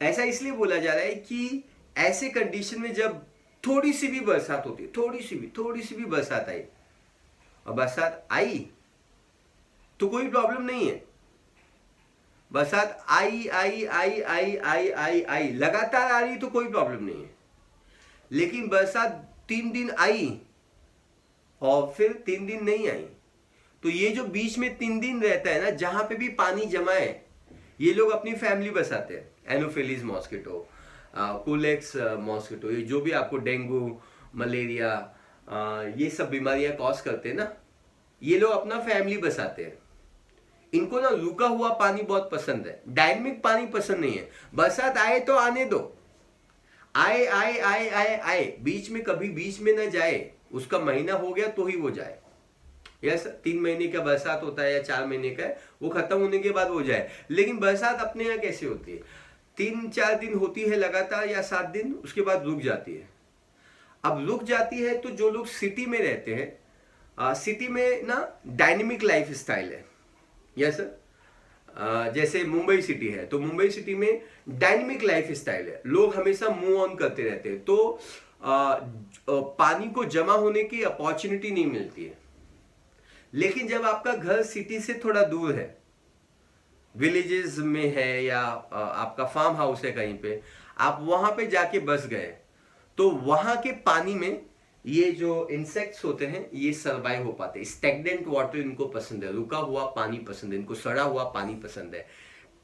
ऐसा इसलिए बोला जा रहा है कि ऐसे कंडीशन में जब थोड़ी सी भी बरसात होती है, थोड़ी सी भी बरसात आई, और बरसात आई तो कोई प्रॉब्लम नहीं है। बरसात आई लगातार आ रही तो कोई प्रॉब्लम नहीं है। लेकिन बरसात 3 दिन आई और फिर 3 दिन नहीं आई, तो ये जो बीच में 3 दिन रहता है ना, जहां पे भी पानी जमा है, ये लोग अपनी फैमिली बसाते हैं। एनोफिलीज मॉस्किटो, कुलेक्स मॉस्किटो, ये जो भी आपको डेंगू, मलेरिया, ये सब बीमारियां कॉज करते हैं ना, ये लोग अपना फैमिली बसाते हैं। इनको ना रुका हुआ पानी बहुत पसंद है, डायनेमिक पानी पसंद नहीं है। बरसात आए तो आने दो, आए, बीच में कभी बीच में ना जाए, उसका महीना हो गया तो ही वो जाए। यस, 3 महीने का बरसात होता है या 4 महीने का है, वो खत्म होने के बाद हो जाए। लेकिन बरसात अपने यहाँ कैसे होती है, 3-4 दिन होती है लगातार या 7 दिन, उसके बाद रुक जाती है। अब रुक जाती है तो जो लोग सिटी में रहते हैं, सिटी में ना डायनेमिक लाइफ स्टाइल है। यस सर, जैसे मुंबई सिटी है तो मुंबई सिटी में डायनेमिक लाइफ स्टाइल है, लोग हमेशा मूव ऑन करते रहते हैं, तो पानी को जमा होने की अपॉर्चुनिटी नहीं मिलती है। लेकिन जब आपका घर सिटी से थोड़ा दूर है, विलेजेस में है या आपका फार्म हाउस है कहीं पे, आप वहां पे जाके बस गए, तो वहां के पानी में ये जो इंसेक्ट्स होते हैं ये सर्वाइव हो पाते हैं। स्टैग्नेंट वाटर इनको पसंद है, रुका हुआ पानी पसंद है इनको, सड़ा हुआ पानी पसंद है।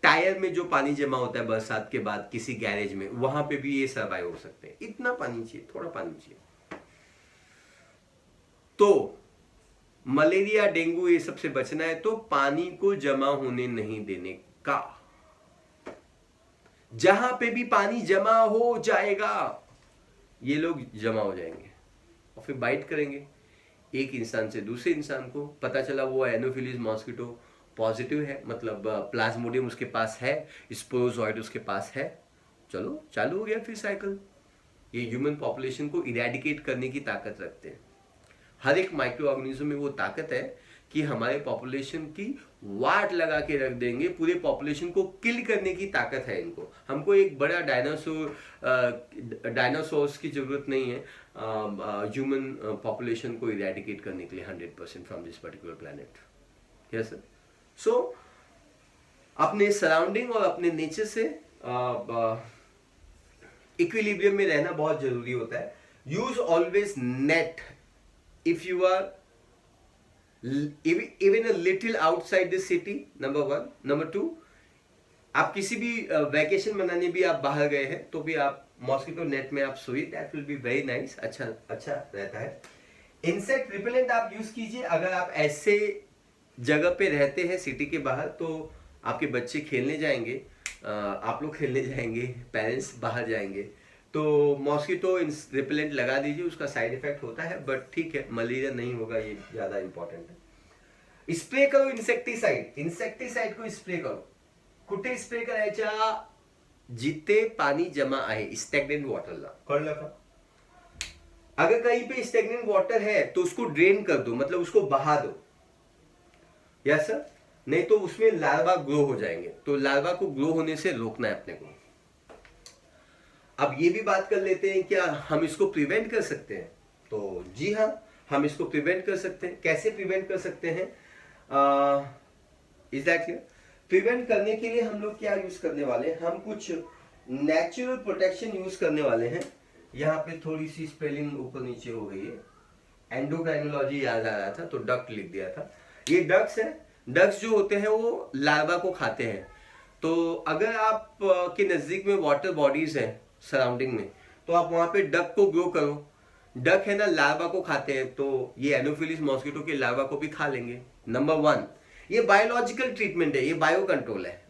टायर में जो पानी जमा होता है बरसात के बाद किसी गैरेज में, वहां पे भी ये सर्वाइव हो सकते हैं। इतना पानी चाहिए, थोड़ा पानी चाहिए। तो मलेरिया, डेंगू ये सबसे बचना है तो पानी को जमा होने नहीं देने का। जहां पे भी पानी जमा हो जाएगा ये लोग जमा हो जाएंगे और फिर बाइट करेंगे एक इंसान से दूसरे इंसान को। पता चला वो एनोफिलीज मॉस्किटो पॉजिटिव है, मतलब प्लाज्मोडियम उसके पास है, स्पोरोजॉइड उसके पास है, चलो चालू हो गया फिर साइकिल। ये ह्यूमन पॉपुलेशन को इरेडिकेट करने की ताकत रखते हैं। हर एक माइक्रो ऑर्गेनिज्म में वो ताकत है कि हमारे पॉपुलेशन की वाट लगा के रख देंगे, पूरे पॉपुलेशन को किल करने की ताकत है इनको। हमको एक बड़ा डायनासोर्स की जरूरत नहीं है ह्यूमन पॉपुलेशन को इरेडिकेट करने के लिए 100% from this particular planet. Yes sir. So अपने सराउंडिंग और अपने नेचर से इक्विलिब्रियम में रहना बहुत जरूरी होता है। Use always net if you are even a little outside the city, number 1. number 2, आप किसी भी वैकेशन मनाने भी आप बाहर गए हैं तो भी आप मॉस्किटो नेट में आप सोइए, that will be very nice, अच्छा रहता है। इंसेक्ट रिपेलेंट आप यूज कीजिए अगर आप ऐसे जगह पे रहते हैं सिटी के बाहर, तो आपके बच्चे खेलने जाएंगे, आप लोग खेलने जाएंगे, पेरेंट्स बाहर जाएंगे, तो मॉस्किटो रिपेलेंट लगा दीजिए। उसका साइड इफेक्ट होता है बट ठीक है, मलेरिया नहीं होगा, ये ज्यादा इंपॉर्टेंट है। स्प्रे करो इंसेक्टिसाइड को स्प्रे करो। कुठे स्प्रे करायच्या, जिथे पानी जमा आहे स्टैग्नेंट वॉटरला, कळलं का? अगर कहीं पे स्टैग्नेंट वाटर है तो उसको ड्रेन कर दो, मतलब उसको बहा दो। यस सर, नहीं तो उसमें लार्वा ग्रो हो जाएंगे, तो लार्वा को ग्रो होने से रोकना है अपने को। अब ये भी बात कर लेते हैं, क्या हम इसको प्रिवेंट कर सकते हैं? तो जी हाँ, हम इसको प्रिवेंट कर सकते हैं। कैसे प्रिवेंट कर सकते हैं? Is that clear? प्रिवेंट करने के लिए हम लोग क्या यूज करने वाले हैं, हम कुछ नेचुरल प्रोटेक्शन यूज करने वाले हैं। यहाँ पे थोड़ी सी स्पेलिंग ऊपर नीचे हो गई है, एंडोक्राइनोलॉजी याद आ रहा था तो डक्ट लिख दिया था। ये डक्ट्स है, डक्ट्स जो होते हैं वो लार्वा को खाते हैं। तो अगर आप के नजदीक में वाटर बॉडीज हैं सराउंडिंग में, तो आप वहां पे डक को ग्रो करो। डक है ना, लार्वा को खाते हैं, तो ये एनोफिलीज मॉस्किटो के लार्वा को भी खा लेंगे। नंबर 1, ये बायोलॉजिकल ट्रीटमेंट है, ये बायो कंट्रोल है।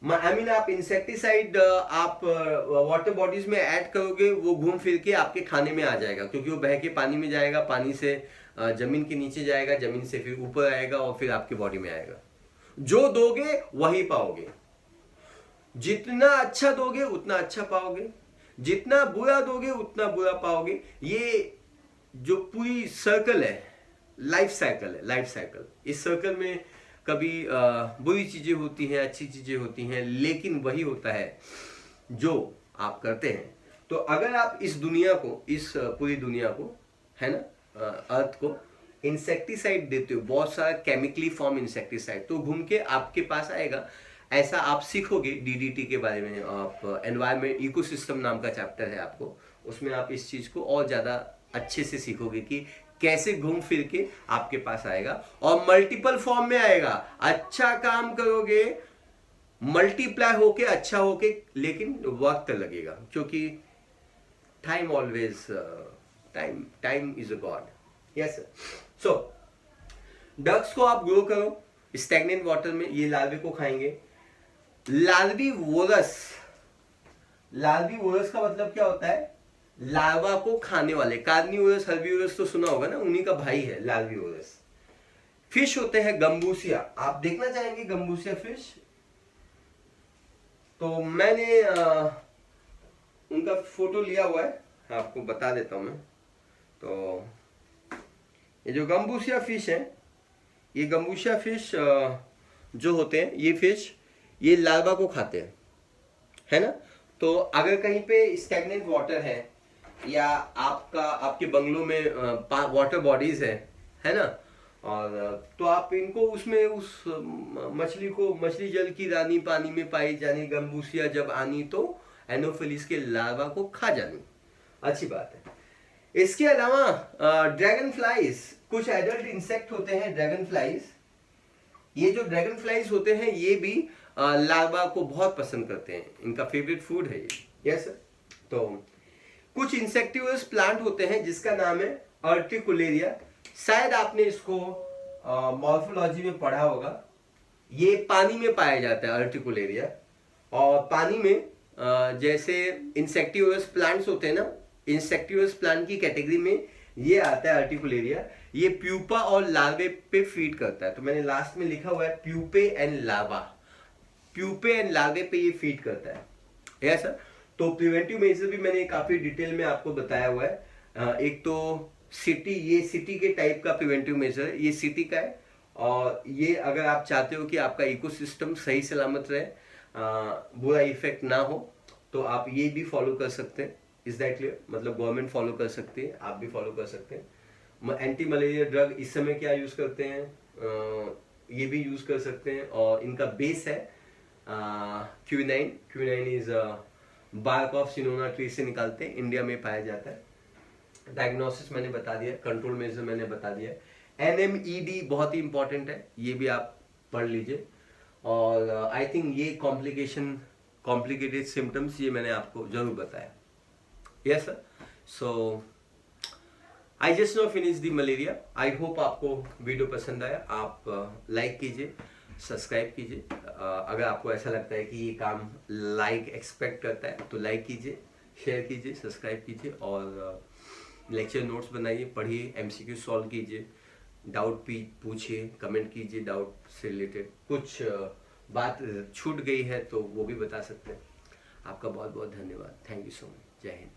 आई मीन आप इंसेक्टिसाइड आप वाटर बॉडीज में ऐड करोगे, वो घूम फिर के आपके खाने में आ जाएगा, क्योंकि वो बह के पानी में जाएगा, पानी से जमीन के नीचे जाएगा, जमीन से फिर ऊपर आएगा और फिर आपकी बॉडी में आएगा। जो दोगे वही पाओगे, जितना अच्छा दोगे उतना अच्छा पाओगे, जितना बुरा दोगे उतना बुरा पाओगे। ये जो पूरी सर्कल है, लाइफ साइकिल, इस सर्कल में कभी बुरी चीजें होती हैं, अच्छी चीजें होती हैं, लेकिन वही होता है जो आप करते हैं। तो अगर आप इस दुनिया को, इस पूरी दुनिया को, है ना, अर्थ को इंसेक्टिसाइड देते हो, बहुत सारा केमिकली फॉर्म इंसेक्टिसाइड, तो घूम के आपके पास आएगा। ऐसा आप सीखोगे डीडीटी के बारे में, आप एनवायरमेंट इकोसिस्टम नाम का चैप्टर है आपको, उसमें आप इस चीज को और ज्यादा अच्छे से सीखोगे कि कैसे घूम फिर के आपके पास आएगा और मल्टीपल फॉर्म में आएगा। अच्छा काम करोगे, मल्टीप्लाई होके अच्छा होके, लेकिन वक्त लगेगा, क्योंकि time always, time is a god. Yes sir. So डक्स को आप ग्रो करो स्टैग्नेंट वाटर में, ये लार्वे को खाएंगे। लार्वीवोरस का मतलब क्या होता है? लार्वा को खाने वाले। कार्निवोरस, हर्बीवोरस तो सुना होगा ना, उन्हीं का भाई है लार्वीवोरस। फिश होते हैं गंबूसिया। आप देखना चाहेंगे गंबूसिया फिश? तो मैंने उनका फोटो लिया हुआ है, आपको बता देता हूं मैं। तो ये जो गंबूसिया फिश है, ये गंबूसिया फिश जो होते हैं, ये फिश ये लार्वा को खाते हैं, है ना। तो अगर कहीं पे स्टैग्नेंट वाटर है या आपके बंगलों में वाटर बॉडीज है ना, और तो आप इनको उसमें उस मछली को, मछली जल की रानी पानी में पाई जानी गंबूसिया जब आनी तो एनोफिलिस के लार्वा को खा जानी, अच्छी बात है। इसके अलावा ड्रैगन फ्लाइज, कुछ एडल्ट इंसेक्ट होते हैं ड्रैगन फ्लाइज। ये जो ड्रैगन फ्लाइज होते हैं ये भी लार्वा को बहुत पसंद करते हैं, इनका फेवरेट फूड है ये। Yes sir. तो कुछ इंसेक्टिवस प्लांट होते हैं जिसका नाम है अर्टिकुलेरिया। शायद आपने इसको मॉर्फोलॉजी में पढ़ा होगा। ये पानी में पाया जाता है अर्टिकुलेरिया, और पानी में जैसे इंसेक्टिवस प्लांट्स होते हैं ना, इंसेक्टिवस प्लांट की कैटेगरी में ये आता है अर्टिकुलेरिया। ये प्यूपा और लार्वे पे फीड करता है। तो मैंने लास्ट में लिखा हुआ है प्यूपे एंड लार्वा, प्यूपे एंड लार्वे पे ये फीड करता है। Yes sir. तो प्रिवेंटिव मेजर भी मैंने काफी डिटेल में आपको बताया हुआ है। एक तो सिटी, ये सिटी के टाइप का प्रिवेंटिव मेजर है, ये सिटी का है। और ये अगर आप चाहते हो कि आपका इकोसिस्टम सही सलामत रहे, बुरा इफेक्ट ना हो, तो आप ये भी फॉलो कर सकते हैं। Is that clear? मतलब गवर्नमेंट फॉलो कर सकती है, आप भी फॉलो कर सकते हैं। एंटी मलेरिया ड्रग इस समय क्या यूज करते हैं, ये भी यूज कर सकते हैं। और इनका बेस है quinine. Quinine is bark of cinchona tree से निकालते हैं, इंडिया में पाया जाता है। डायग्नोसिस मैंने बता दिया, कंट्रोल मेजर मैंने बता दिया। NMED बहुत ही इंपॉर्टेंट है, ये भी आप पढ़ लीजिए। और आई थिंक ये कॉम्प्लिकेटेड सिम्टम्स ये मैंने आपको जरूर बताया। Yes sir. So I just no finish the malaria. I hope आपको वीडियो पसंद आया। आप लाइक कीजिए, सब्सक्राइब कीजिए। अगर आपको ऐसा लगता है कि ये काम लाइक एक्सपेक्ट करता है तो लाइक कीजिए, शेयर कीजिए, सब्सक्राइब कीजिए। और लेक्चर नोट्स बनाइए, पढ़िए, MCQ सॉल्व कीजिए, डाउट पूछिए, कमेंट कीजिए। डाउट से रिलेटेड कुछ बात छूट गई है तो वो भी बता सकते हैं। आपका बहुत बहुत धन्यवाद। Thank you so much. जय हिंद।